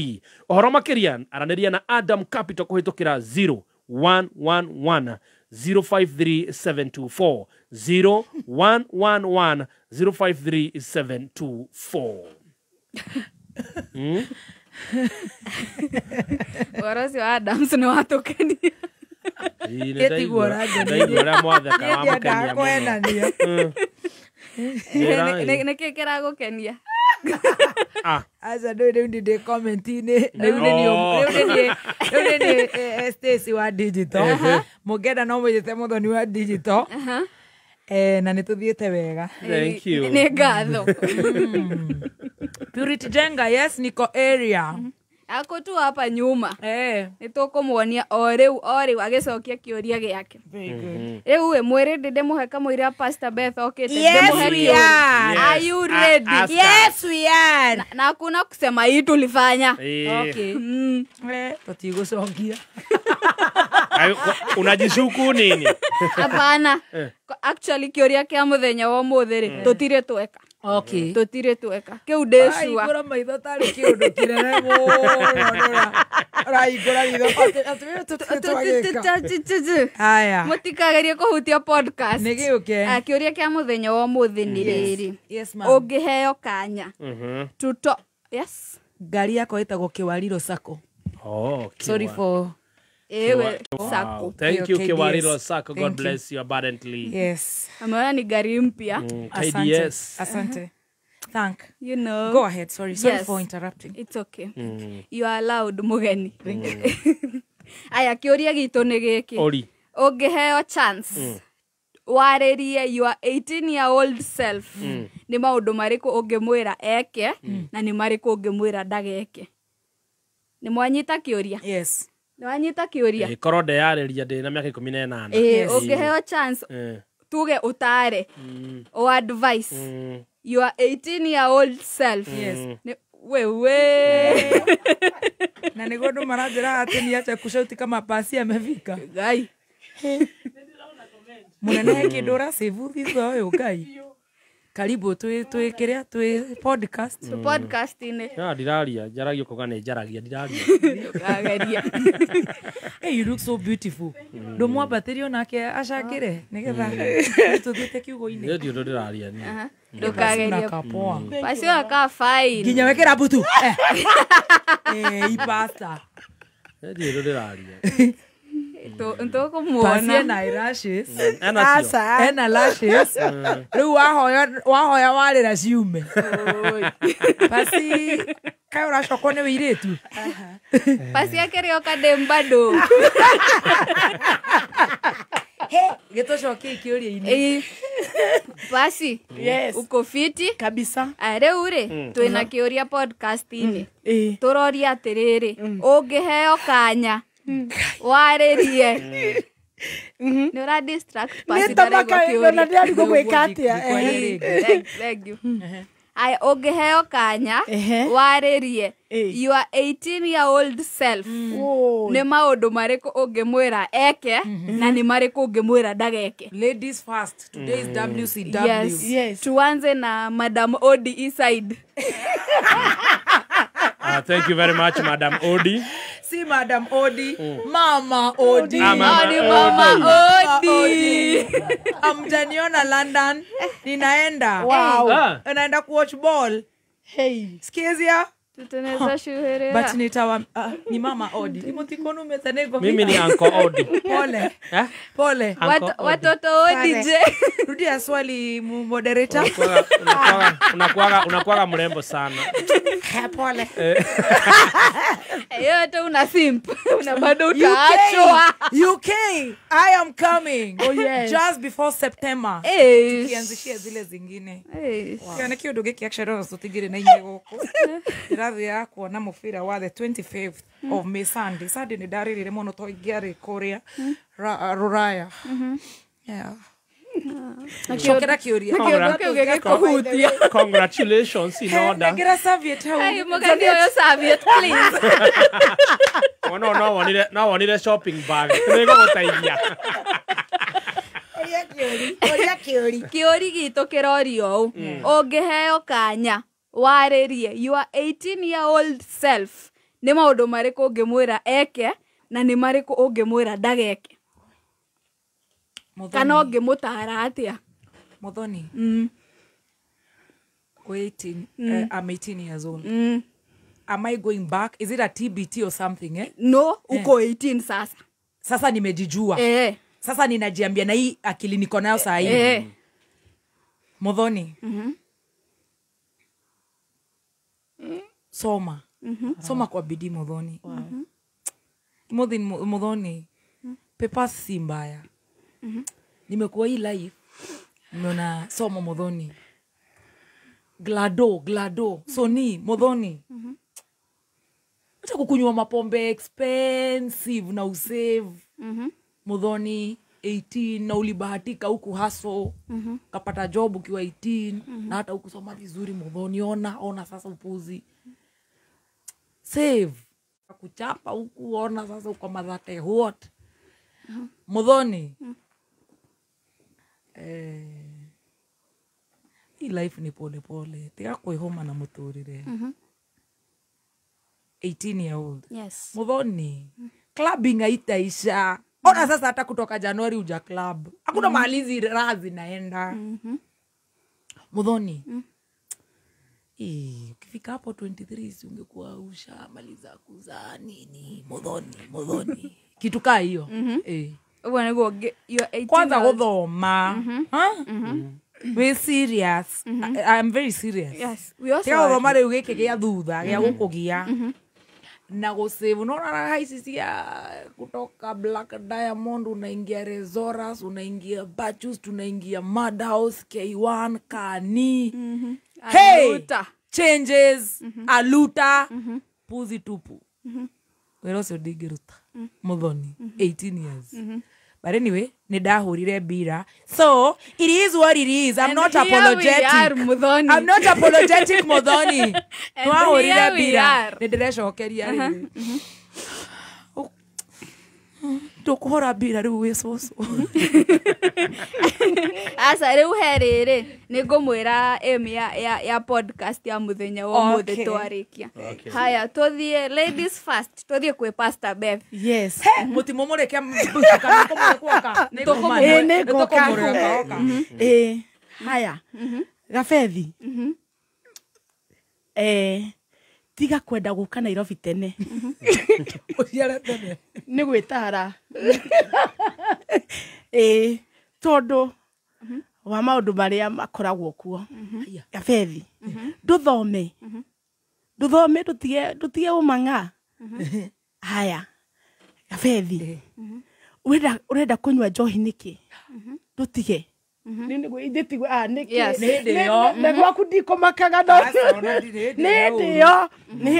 ohoro makiria araniria na Adam Capital kuhitukira 0111 053724 0111 053724. Warazi wa Adams ni watukania. Nekekera gukenia. Asa ndi comment ni Stacy wa digital mugenda no mujete muthoni wa digital na nituthiete wega. Thank you. Ni ngatho. Purity Jenga, yes, niko area. Ako tu hapa nyuma. Nitukumwonia o riu agicokia kiuria giake. Riu we mwire ndinde muhe kamwira Pastor Beth okete Yes, we are. Are you ready? Yes, we are. Na hakuna kusema hii tulifanya. Okay. Tutigusongia. Unajishuku nini? Hapana. Actually kiuria kia muthenya wa muthiri tutire tweka. Okay. Tutire tweka. Kiu ndeshua. Ai gura maitho tari kiundu kirere mo. Rai gura maitho aya. Mutikagerie kuhutia podcast. Nigi uke. Kiuria kia muthenya wa muthi ni riri. Yes ma'am. Ungiheo kanya. Tuto. Yes. Ngari yako itagwo Kiwariro Sacco. Oh, sorry for Sacco. Thank you Kiwariro Sacco. God bless you abundantly. Yes. Ameona ni gari mpya. KDS. Asante. Thank. You know. Go ahead. Sorry for interrupting. It's okay. You are allowed mugeni. Aya kiuria gitu ni giki. Ori. Ungiheo chance. Warerie your 18-year-old self. Ni maundu mariku ungimwira eke na ni mariku ungimwira ndageke. Ni mwanyita kiuria? Yes. Ni wanyita kiuria? Korode yareria ndi na miaka 18. Ungiheo chance. Tuge utare. O advice. Your 18-year-old self. Yes. Wewe. Na ni godo marajira ati ni acha kushauti kama pasi amefika. Gai. Munene kidora sevu thizo yo gai. Karibu tu kiria tu podcast. Podcast ine. Ya diraria jaragio kogane jaragia diraria. Gageria. Hey, you look so beautiful. Ndo mwa baterio nake ashakire nigetha tuthite kiugo ine. Ndio diraria ni. Ndokageria. Basi waka fine. Ginya wekera butu. Ipasta. Ndio diraria. Ntoko muona. Pasi na eyelashes. Ena lashes. Riu wahoya warira ciume. Pasi kai uracoko ni wiretu. Pasi akerio kadembado. Gitocoke kiuria ine. Pasi. Yes. Uko fiti kabisa. Are ure twina kiuria podcast ine. Turoria atiriri. Ungiheo kanya. Warerie. Ni ura distract pasi ndarego kiuria. Na ndarego gwikatia. Thank you. Ai ungiheo kanya warerie your 18-year-old self. Ni maundu mariku ungimwira eke na ni mariku ungimwira ndageke. Ladies first. Today is WCW. Yes. Tuanze na Madam Odi side. Thank you very much Madam Odi. See Madam Odi, Mama Odi. Mama Odi. Amjaniona London. Ninaenda. Wow. Naenda kuwatch ball. Hey. Skezia. Tutunaweza shuhuria. But ni mama Odi. Imotikono metanego. Mimi ni Uncle Odi. Pole. Pole. Watoto Odi je. Rudia swali moderator. Unakuwa mrembo sana. Pole. Yote una simp. Una bado utaachwa. UK, I am coming. Oh yes. Just before September. Tukianzishia zile zingine. Kiana kio doge kiaksharo sotigire na inye goko. Irathi ya kuona mufira wa the 25th of May Sunday. Sunday ni dariri mono to igiare Korea. Ruraya. Yeah. Congratulations in order. Nagira Soviet how? Hey, mugandi oyo Soviet please. No, wanire shopping bag. Nego gutaithia. Kiori gitu kirorio. Ongeheo kanya. Warerie your 18-year-old self. Ni maundu mariku ngimwira eke na ni mariku ungimwira ndageke. Kana ungimutara atia. Muthoni. I'm 18 years old. Am I going back? Is it a TBT or something, eh? No, uko 18 sasa. Sasa nimejijua. Sasa ninajiambia na hii akili niko nayo saa hii. Muthoni. Soma. Soma kwa bidii Muthoni. Muthoni. Pepa si mbaya. Nimekuwa hii life. Nimeona somo Muthoni. Glado. Soni Muthoni. Acha kukunywa mapombe expensive na usave. Muthoni 18 na ulibahatika huku haso. Kapata job ukiwa 18 na hata ukusoma vizuri Muthoni. Ona sasa upuzi. Save. Kuchapa huku ona sasa uko madhate what. Muthoni. Hii life ni pole. Tiga kwihoma na muturire. 18-year-old. Yes. Muthoni. Clubbing haitaisha. Ona sasa hata kutoka Januari uja club. Hakuna mahali razi naenda. Muthoni. Ukifika hapo 23 ungekuwa ushamaliza kuzaa nini? Muthoni. Kitu kaa hiyo. Kwanza kuthoma. We're serious. I'm very serious. Yes. We also are. Tiga reu gike gia thutha gia gukugia. Na gusave unaona haisi cia kutoka Black Diamond unaingia Rezoras, unaingia Bachus, tunaingia Madhouse, K1, Kani. Hey! Aluta. Changes, Aluta, Puzi tupu. We're also digiruta. Muthoni, 18 years. But anyway, nidahurire bira. So, it is what it is. I'm not apologetic. I'm not apologetic, Muthoni. Nidahurire bira. Nidireshokeria. Ndukuhora bira riu wisoso. Asa riu herere ningumwira ya podcast ya muthenya wa muthe twarikia. Haya tuthie ladies first. Tuthie kwe Pastor Bev. Yes. Mutimomoreke kana kumureka. Nikoka. Haya. Gafethi. Tiga kwenda guka Nairobi tene. Uciare tene. Ni gwitara. Tondu wa maundu maria makoragwo kuo. Gafethi. Nduthome ndutige umanga. Haya. Gafethi. Urenda kunywa njohi niki? Ndutige. Nini go ideti niki? Negwa kudiko makaga ndo.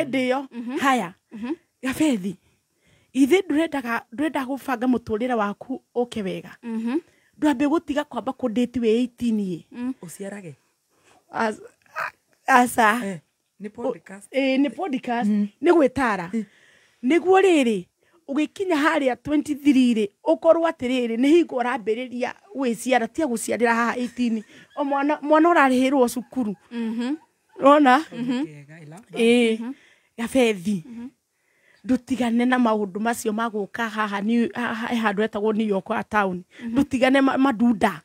Ndio. Haya. Gafethi. Ithi ndurenda gubanga muturire waku uke wega. Ndwambe gutiga kwamba kudate we 18 ye. Uciarage. Asa. Ni podcast. Ni podcast. Ni gwitara. Niguo riri ugikinya haria 23 ri ukorwo atiriri ni hingo urambiriria gwiciara tia guciarira haha 18 o mwana urarihirwo cukuru. Rona? Gafethi. Ndutigane na maundu macio maguka haha ni handu etagwo New York town. Ndutigane madunda.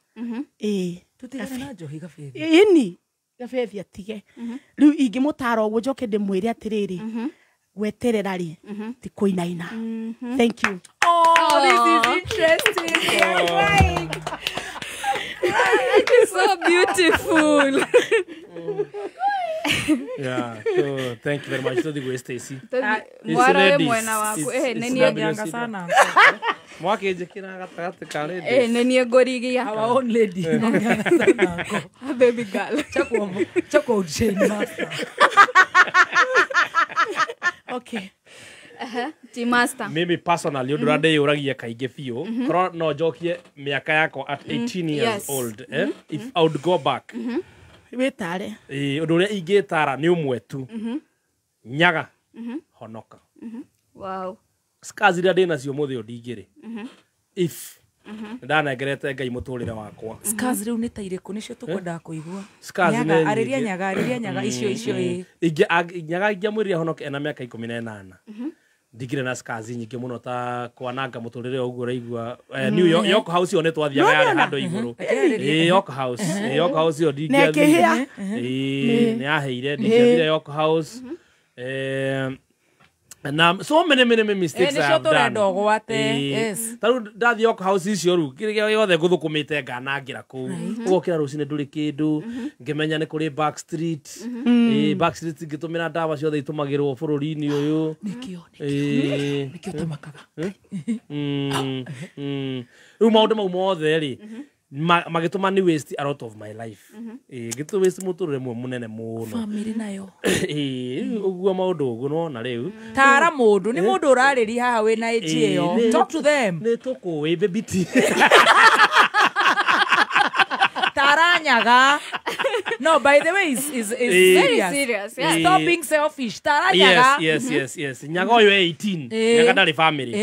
Tutigane na njohi Gafethi. Ini Gabethia tige riu ingimutara uguo njoke ndimwire atiriri weterera ri ti kuinaina. Thank you. Oh, this is interesting. Right. It is so beautiful. Yeah, so thank you very much. So the Stacy. Mwara we mwena waku neni aganga sana. Mwake jekira gatagate ka lady. Neni ngorigia. Our own lady. Aganga sana ko. A baby girl. Chako chain master. Okay. Master. Maybe personally ndurande uragia kaige biu kro no jokie miaka yako at 18 years old if I would go back wetare undu ria ingitara ni umwe tu nyaga honoka. Wow. Scars ria ndina cio muthi ndingiri if ndanengerete Ngai muturire wakwa. Scars riu ni tairiku nicio tukwendaga kuigua. Nyaga ariria nyaga icio nyaga ngiamwiria honoke ena miaka 18 ndigire na scars nyingi muno ta kwananga muturire uguo raigua New York House one twathiaga yari handu iguru York House yo ndigire ni aheire ndigire York House na so many mistakes I have done. Yes. Taru ndathi York House icio ru kiriga yothe guthukumite nganangira ku ugokira rucine nduri kindu ngimenya ni kuri Backstreet Backstreet ngitumira ndawa ciothe itumagirwo bururi-ini uyu nikio tamakaga riu maundu mau mothe ri magituma ni waste a lot of my life gitu waste muturire mwe munene muno family nayo uguo maundu uguo no na riu tara mundu ni mundu urariri haha we na age yo talk to them ni tukuwi baby ti taranyaga no by the way is very serious. Yeah. Stop being selfish. Taranyaga yes nyaga oyo 18 nyaga ndari family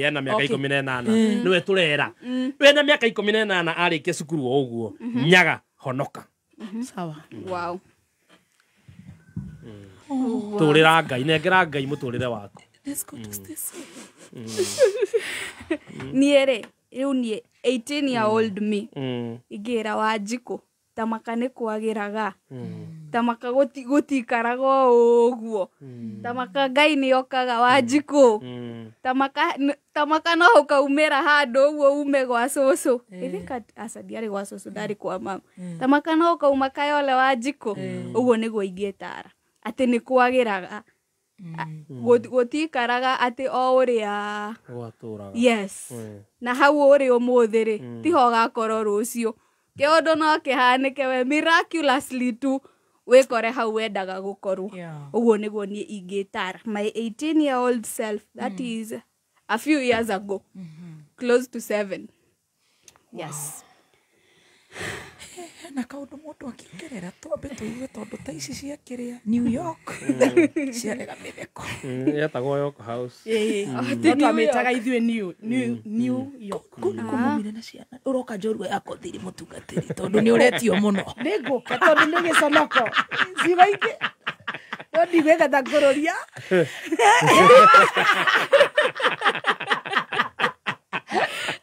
ena miaka 18 niwe turera wena miaka 18 arike cukuru uguo nyaga honoka. Sawa. Wow. Turira Ngai nengera Ngai muturire waku. Let's go to this. Niere riu nie 18-year-old me igira Wanjiku tamaka ni kwagiraga tamaka gutikaraga uguo tamaka Ngai ni okaga Wanjiku tamaka no ukaumira handu uguo ume gwa cucu ithika diari gwa cucu ndari kwa mama tamaka no ukauma Kayole Wanjiku uguo niguo ingitara ati ni kwagiraga gutikaraga ati o uria yes na hau uri umuthiri tiho gakoro rucio kiondo no kihanike we miraculously tu wikore hau wendaga gukorwo uguo niguo ni ingitara my 18-year-old self that is a few years ago close to 7 yes na kaundu mundu akiongerera twambe tuigue tondu ta ici cia kiria New York ciarega mitheko yetagwo York House twamitaga ithuĩ New York kumumire na ciana uroka njorua yako thiri mutungatiri tondu ni uretio muno ninguka tondu ni giconoko ciugo ingĩ no ndigwenda ta ngũrũria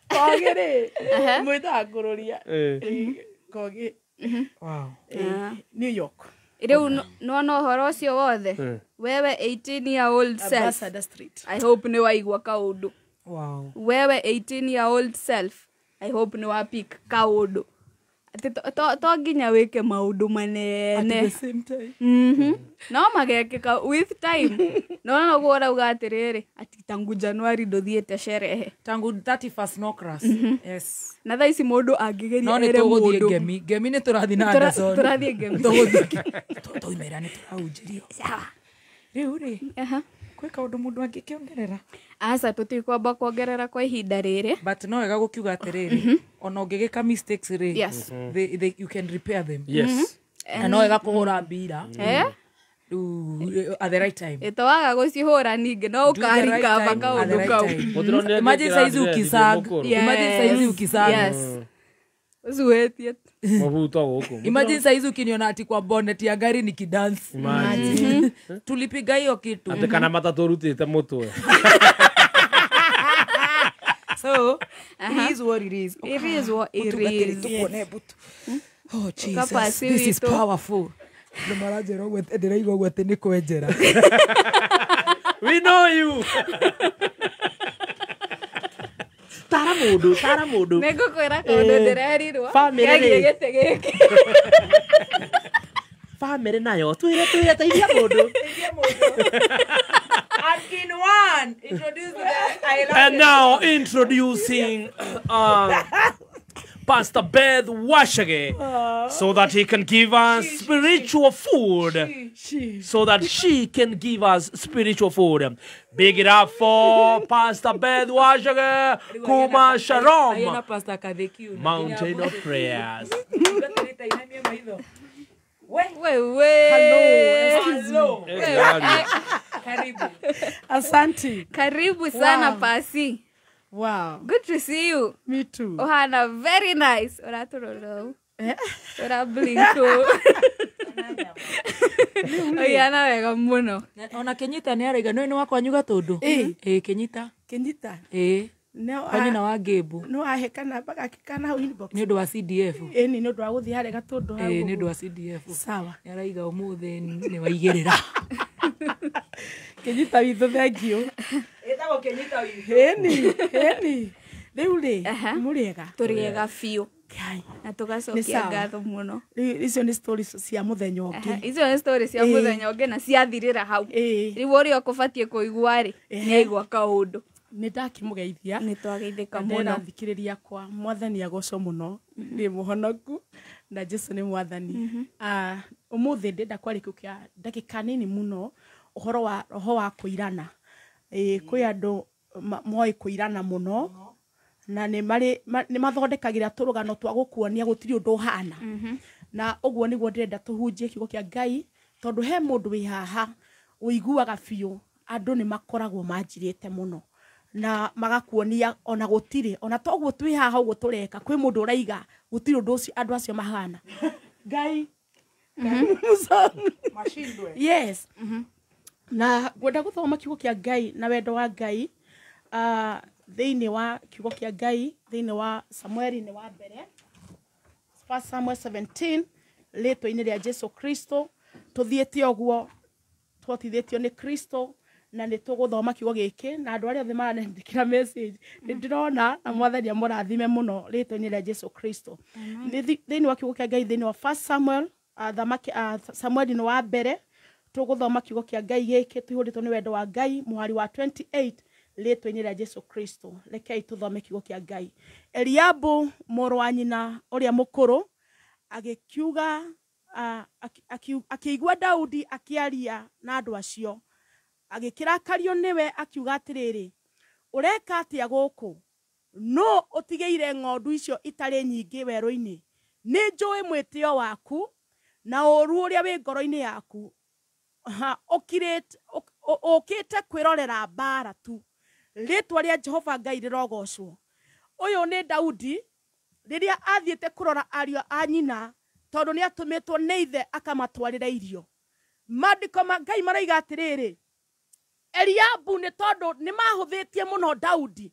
kogere mwita ngũrũria kogi wow New York riu no horo cio wothe wewe 18-year-old self I hope ni waigua kaundu wow wewe 18-year-old self I hope ni wapik kaundu ati to nginya wike maundu manene at the same time no magekeka with time no gwora ugatiriri ati tangu January ndothiete sherehe tangu 31st no class yes na thaisi mundu angigeria no ni tuguthie gemi ni turathi na Anderson turathie gemi toimera ni turaunjirio sawa riu ri kwi kaundu mundu angikiongerera asa tutikwamba kuongerera kwa ihinda riri but no wega gukiuga atiriri ona ungigika mistakes ri yes you can repair them yes na no wega kuhura mbira at the right time itowaga gucihura ningi no ukarika kaundu kau imagine saizi ukisag imagine saizi ukisag yes uzuetie mabuto huko imagine saizi ukiniona ati kwa bonnet ya gari nikidance imagine tulipiga hiyo kitu ate kana matatu rutite mutwe so it is what it is it is what it is oh Jesus this is powerful nĩ maranjĩra ũguo ndĩraigua ũguo atĩ nĩ kwenjera. We know you. Tara mũndũ. Nĩngũkwĩra kaũndũ ndĩrerirwo. Family gĩtĩ gĩkĩ. Family nayo twĩre teithia mũndũ. Atkin one, introduce the And now introducing Pastor Beth Washage, so that he can give us spiritual food. So that she can give us spiritual food. Big it up for Pastor Beth Washage, Kuma Sharom, Mountain of Prayers. Hello. Karibu. Asante. Karibu sana Pasi. Wow. Good to see you. Me too. Ohana, very nice. Ora turolo. Ora blinko. Oyana wega muno. Ona Kenyita nĩ araiga nĩ wakwanyu gatundu. Kenyita. Kwanyu na wa Ngebu. No ahekana mpaka kikana hau inbox. Nĩ ũndũ wa CDF. Nĩ ũndũ wa gũthiĩ harĩa gatundu hau. Nĩ ũndũ wa CDF. Sawa. Nĩ araiga ũmũthĩ nĩ waigĩrĩra. Kenyita witũ thank you. Etagwo Kenyita witũ. Heni. Rĩu rĩ, mũrĩega. Tũrĩega biũ. Na tugacokia ngatho muno. Icio nĩ stories cia mũthenya ũngĩ. Icio nĩ stories cia mũthenya ũngĩ na ciathirĩra hau. Rĩu ũrĩa ũkũbatiĩ kũigua rĩ, nĩ aigua kaũndũ. Nĩ ndakĩmũgeithia. Nĩ twageithĩka mũno. Ndĩna thikĩrĩria kwa mwathani agocwo mũno. Nĩ mũhonoku na Jesu nĩ mwathani. Ũmũthĩ ndĩrenda kwarĩkia ndagĩka nini mũno ũhoro wa roho wa kũirana. Kwĩ andũ moĩ kũirana mũno na nĩ mathondekagĩra tũrũgano twa gũkuonia gũtirĩ ũndũ ũhana. Na ũguo nĩguo ndĩrenda tũhunjie kiugo kĩa Ngai tondũ he mũndũ wĩ haha ũiguaga biũ andũ nĩ makoragwo manjirĩte mũno na magakuonia ona gũtirĩ ona toguo twĩ haha ũguo tũreka kwĩ mũndũ ũraiga gũtirĩ ũndũ ũcio andũ acio mahana. Ngai yes. Na gwenda gũthoma kiugo kĩa Ngai na wendo wa Ngai thĩinĩ wa kiugo kĩa Ngai thĩinĩ wa Samueli-inĩ wa mbere 1 Samuel 17 rĩtwa-inĩ rĩa Jesu Kristo tuthiĩte ũguo twotithĩtio nĩ Kristo na nĩ tũgũthoma kiugo gĩkĩ na andũ arĩa othe marandĩkĩra message nĩ ndĩrona na mwathani amũrathime mũno rĩtwa-inĩ rĩa Jesu Kristo. Thĩinĩ wa kiugo kĩa Ngai thĩinĩ wa 1 Samuel Samueli-inĩ wa mbere tũgũthoma kiugo kĩa Ngai gĩkĩ tũihũrĩtwo nĩ wendo wa Ngai mũhari wa 28 rĩtwa-inĩ rĩa Jesu Kristo. Rekei tũthome kiugo kĩa Ngai. Eliabu mũrũ wa nyina ũrĩa mũkũrũ agĩkiuga akĩigua Daudi akĩaria na andũ acio agĩkĩrakario nĩwe akiuga atĩrĩrĩ ũreka atĩa gũkũ no ũtigĩire ng'ondu icio itarĩ nyingĩ werũ-inĩ nĩ njũĩ mwĩtĩo waku na ũũru ũrĩa wĩ ngoro-inĩ yaku ũkĩte kwĩrorera mbara tu rĩtwa rĩa Jehova Ngai rĩrogocwo. Ũyũ nĩ Daudi rĩrĩa athiĩte kũrora ariũ a nyina tondũ nĩ atũmĩtwo nĩ ithe akamatwarĩra irio. Maandĩko ma Ngai maroiga atĩrĩrĩ Eliabu nĩ tondũ nĩ mahũthĩtie mũno Daudi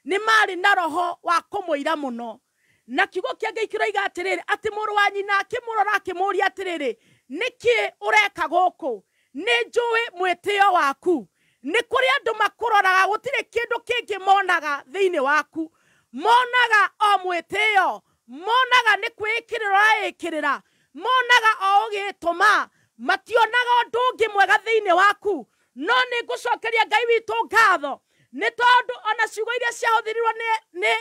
nĩ marĩ na roho wa kũmũira mũno na kiugo kĩa Ngai kĩroiga atĩrĩrĩ atĩ mũrũ wa nyina akĩmũrora akĩmũria atĩrĩrĩ nĩkĩ ũreka gũkũ nĩ njũĩ mwĩtĩo waku. Nĩ kũrĩ andũ makũroraga gũtirĩ kĩndũ kĩngĩ monaga thĩinĩ waku monaga o mwĩtĩo monaga nĩ kwĩĩkĩrĩra ũraĩkĩrĩra monaga o ũgĩtũma mationaga ũndũ ũngĩ mwega thĩinĩ waku. No nĩ ngũcokeria Ngai witũ ngatho nĩ tondũ ona ciugo iria ciahũthĩrirwo nĩ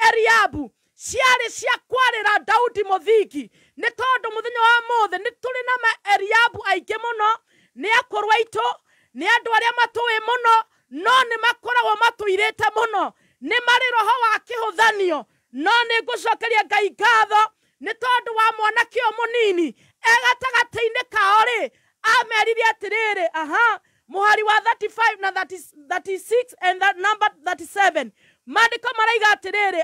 Eliabu ciarĩ cia kwarĩra Daudi mũthingi nĩ tondũ mũthenya wa mũthĩ nĩ tũrĩ na Eliabu aingĩ mũno nĩ akũrũ aitũ nĩ andũ arĩa matũĩ mũno no nĩ makoragwo matũirĩte mũno nĩ marĩ roho wa kĩhũthanio. No nĩ ngũcokeria Ngai ngatho nĩ tondũ wa mwanake ũyũ mũnini gatagatĩ-inĩ kao rĩ amerire atĩrĩrĩ mũhari wa 35 na 36 and that number 37 maandĩko maraiga atĩrĩrĩ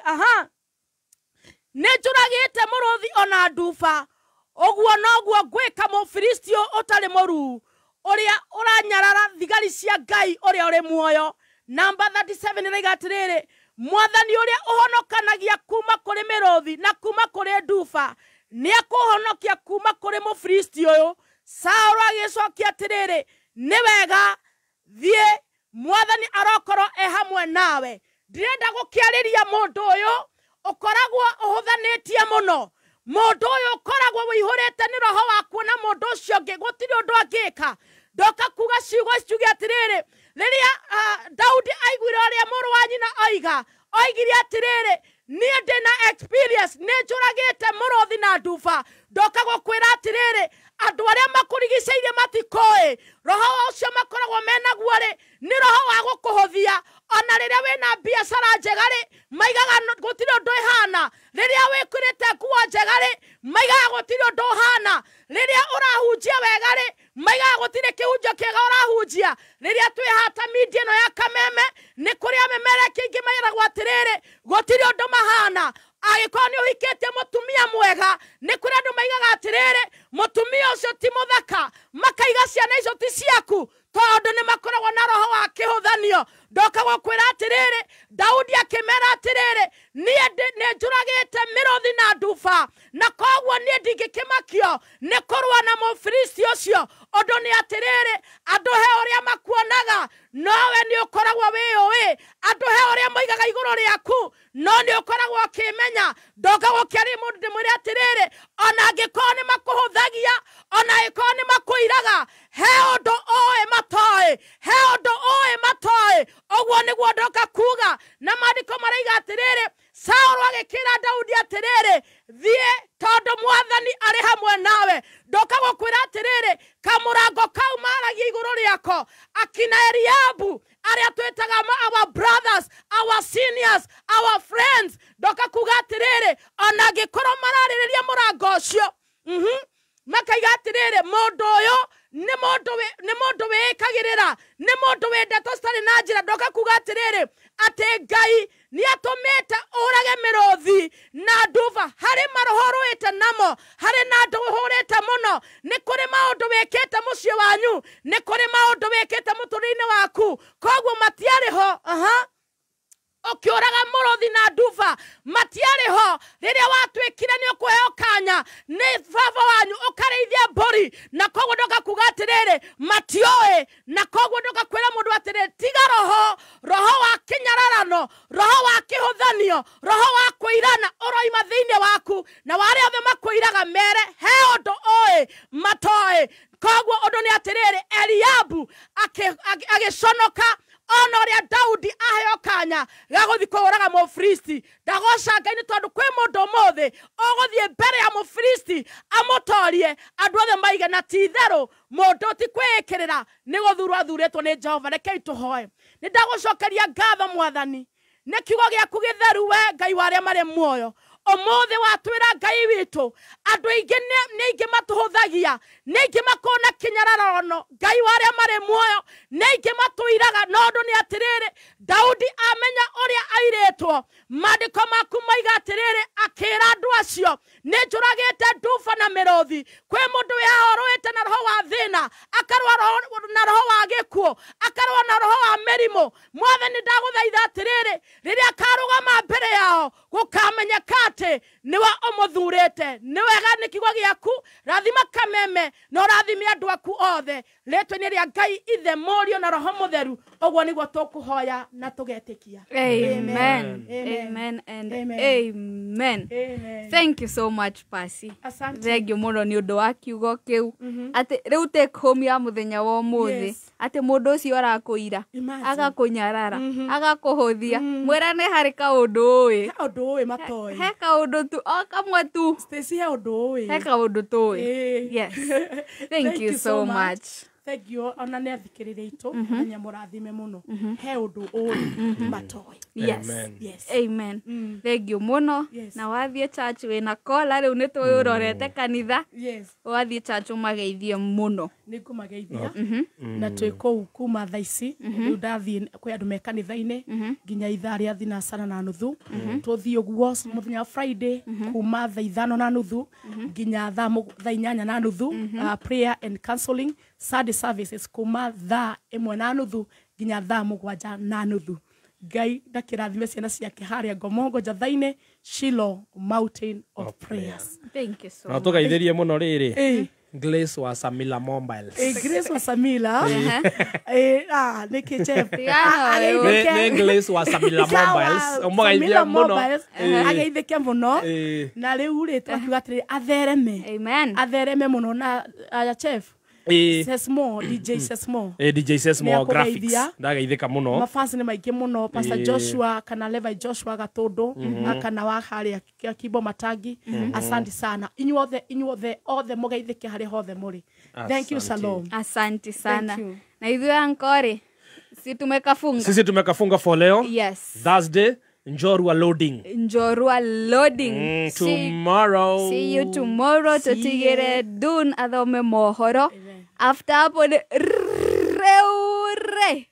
nĩ njũragĩte mũrũthi ona nduba ũguo noguo ngwĩka Mũfilisti ũtarĩ mũruu ũrĩa ũranyarara thigari cia Ngai ũrĩa ũrĩ muoyo. Number 37 ĩraiga atĩrĩrĩ mwathani ũrĩa ũhonokanagia kuma kũrĩ mĩrũthi na kuma kũrĩ nduba nä akåhonokia kuma kå rä må filisti å yå. Saũlũ agĩcokia atĩrĩrĩ, nĩ wega thiĩ, mwathani arokorwo e hamwe nawe. Ndirenda gũkĩarĩria mũndũ ũyũ ũkoragwo ũhũthanĩtie mũno, mũndũ ũyũ ũkoragwo wĩihũrĩte nĩ roho wa kuona mũndũ ũcio ũngĩ gũtirĩ ũndũ angĩka. Ndoka kuga ciugo ciuge atĩrĩrĩ, rĩrĩa Daudi aiguire ũrĩa mũrũ wa nyina oiga, oigire atĩrĩrĩ, niĩ ndĩna experience, nĩ njũragĩte mũrũthi na nduba. Ndoka gũkwĩra atĩrĩrĩ, andũ arĩa makũrigicĩirie matikoĩ roho ũcio makoragwo menaguo-rĩ, nĩ roho wa gũkũhũthia. Ona rĩrĩa wĩna biacara njega-rĩ, maigaga gũtirĩ ũndũ ĩhana. Rĩrĩa wĩkĩrĩte nguo njega-rĩ, maigaga gũtirĩ ũndũ ũhana. Rĩrĩa ũrahunjia wega-rĩ, maigaga gũtirĩ kĩhunjio kĩega ũrahunjia. Rĩrĩa twĩhata media ĩno ya Kameme, nĩ kũrĩ amemerekia aingĩ mairagwo atĩrĩrĩ, gũtirĩ ũndũ mahana. Agĩkorwo nĩ ũhikĩtie mũtumia mwega, nĩ kũrĩ andũ maigaga atĩrĩrĩ, mũtumia ũcio ti mũthaka, makaiga ciana icio ti ciaku, tondũ nĩ makoragwo na roho wa kĩhũthanio. Ndoka gũkwĩra atĩrĩrĩ, Daudi akĩmera atĩrĩrĩ, niĩ nĩ njũragĩte mĩrũthi na nduba, na koguo niĩ ndingĩkĩmakio nĩ kũrũa na mũfilisti ũcio. Ũndũ nĩ atĩrĩrĩ, andũ he ũrĩa makuonaga, nowe nĩ ũkoragwo wĩũĩ. Andũ he ũrĩa moigaga igũrũ rĩaku, no nĩ ũkoragwo ũkĩmenya. Ndoka gũkĩarĩria mũndũ ndĩmwĩre atĩrĩrĩ, ona angĩkorwo nĩ makũhũthagia, ona angĩkorwo nĩ makũiraga, he ũndũ ũĩ matoĩ, he ũndũ ũĩ matoĩ. Ũguo nĩguo ndoka kuga, na maandĩko maraiga atĩrĩrĩ, Saũlũ agĩkĩra Daudi atĩrĩrĩ, thiĩ tondũ mwathani arĩ hamwe nawe. Ndoka gũkwĩra atĩrĩrĩ, kamũrango kau maragia igũrũ rĩako, akina Eliabu arĩa twĩtaga our brothers, our seniors, our friends. Ndoka kuga atĩrĩrĩ, ona angĩkorwo mararĩrĩria mũrango ũcio, makaiga atĩrĩrĩ, mũndũ ũyũ nĩ mũndũ wĩkagĩrĩra, nĩ mũndũ wĩ ndeto citarĩ na njĩra. Ndoka kuga atĩrĩrĩ, atĩ Ngai nĩ atũmĩte ũrage mĩrũthi na nduba. Harĩ maroho rũĩte namo, harĩ na andũ ũhũrĩte mũno. Nĩ kũrĩ maũndũ wĩkĩte mũciĩ wanyu, nĩ kũrĩ maũndũ wĩkĩte mũtũrĩre-inĩ waku, koguo matiarĩ ho. Ũkĩũraga mũrũthi na nduba, matiarĩ ho. Rĩrĩa watuĩkire nĩ ũkũheo kanya nĩ baba wanyu ũkarĩithia mbũri, na koguo ndoka kuga atĩrĩrĩ, matioĩ. Na koguo ndoka kwĩra mũndũ atĩrĩrĩ, tiga roho wa kĩnyararano, roho wa kĩhũthanio, roho wa kũirana ũroima thĩinĩ waku, na warĩa othe makũiraga mere he ũndũ ũĩ matoĩ. Koguo ũndũ nĩ atĩrĩrĩ, Eliabu agĩconoka, ona ũrĩa Daudi aheo kanya gagũthiĩ kũũraga mũfilisti. Ndagoca Ngai nĩ tondũ kwĩ mũndũ ũmũthĩ ũgũthiĩ mbere ya mũfilisti amũtorie, andũ othe maige na ti-itherũ mũndũ ti kwĩĩkĩrĩra, nĩ gũthurwo athurĩtwo nĩ Jehova. Rekei tũhoe. Nĩ ndagũcokeria ngatho Mwathani, nĩ kiugo gĩaku gĩtheru we Ngai wa arĩa marĩ muoyo. Ũmũthĩ watwĩra Ngai witũ, andũ aingĩ nĩ aingĩ matũhũthagia, nĩ aingĩ makona kĩnyararano. Ngai wa arĩa marĩ muoyo, nĩ aingĩ matũiraga. No ũndũ nĩ atĩrĩrĩ, Daudi amenya ũrĩa airĩtwo. Maandĩko maku maiga atĩrĩrĩ, akĩĩra andũ acio, nĩ njũragĩte nduba na mĩrũthi. Kwĩ mũndũ wĩhorũĩte na roho wa thĩna, akarũa na roho wa gĩkuũ, akarũa na roho wa mĩrimũ. Mwathani ndagũthaitha atĩrĩrĩ, rĩrĩa akarũgama mbere yao, gũkamenyeka atĩ nĩwe ũmũthurĩte. Nĩ wega nĩ kiugo gĩaku, rathima Kameme na ũrathime andũ aku othe, rĩĩtwa-inĩ rĩa Ngai Ithe, Mũriũ na Roho Mũtheru. Ũguo nĩguo tũkũhoya na tũgetĩkia. Amen. Amen and amen. Thank you so much, Pasi. Thengiũ mũno nĩ ũndũ wa kiugo kĩu. Atĩ rĩu take home ya mũthenya wa ũmũthĩ, atĩ mũndũ ũcio arakũira, agakũnyarara, agakũhũthia, mwĩrane harĩ kaũndũ ũĩ. Kaũndũ ũĩ matoĩ. He kaũndũ tu, o kamwe tu. Stacy, he ũndũ ũĩ. He kaũndũ tũĩ. Yes. Thank you so much. Thank you. Ona nĩ athikĩrĩria itũ, mũthenya mũrathime mũno. He ũndũ ũĩ matoĩ. Yes. Amen. Thank you mũno. Na wathiĩ church wĩna kola rĩu nĩ tũĩ ũrorete kanitha. Wathiĩ church ũmageithie mũno. Nĩ ngũmageithia. Na twĩ kũu kuma thaa ici, rĩu ndathiĩ kwĩ andũ me kanitha-inĩ nginya ithaa rĩa thinacara na nuthu. Tũthiĩ ũguo mũthenya wa Friday kuma thaa 5:30 nginya thaa 8:30 prayer and counseling. Sunday services kuma thaa 1:30 nginya thaa 7:30. Ngai ndakĩrathime ciana ciake harĩa Ngomongo njatha-inĩ Shiloh Mountain of Prayers. Thank you so Na much. tugeithĩrie mũno rĩrĩ. Grace wa Samila Mobiles. Grace wa Samila. Niki chef. Nĩ Grace wa Samila Mobiles. Ũmũgeithia mũno. Ageithĩke mũno. Na rĩu rĩ twakiuga atĩrĩ athereme. Amen. Athereme mũno na chef. Sesmo, DJ Sesmo. DJ Sesmo Graphics. Ndageithĩka mũno. Mafans nĩ maingĩ mũno. Pastor Joshua kana Levi Joshua Gatũndũ kana wa harĩa Kibo Matangi. Asante sana. Inyuothe othe mũgeithĩke harĩ hothe mũrĩ. Thank you, Salom. Asante sana. Na ithuĩ ankore sisi tumekafunga for leo. Yes. Thursday. Njorua loading. Tomorrow. See you tomorrow. Tutigire Dun athome mohoro. After hapo ni reure.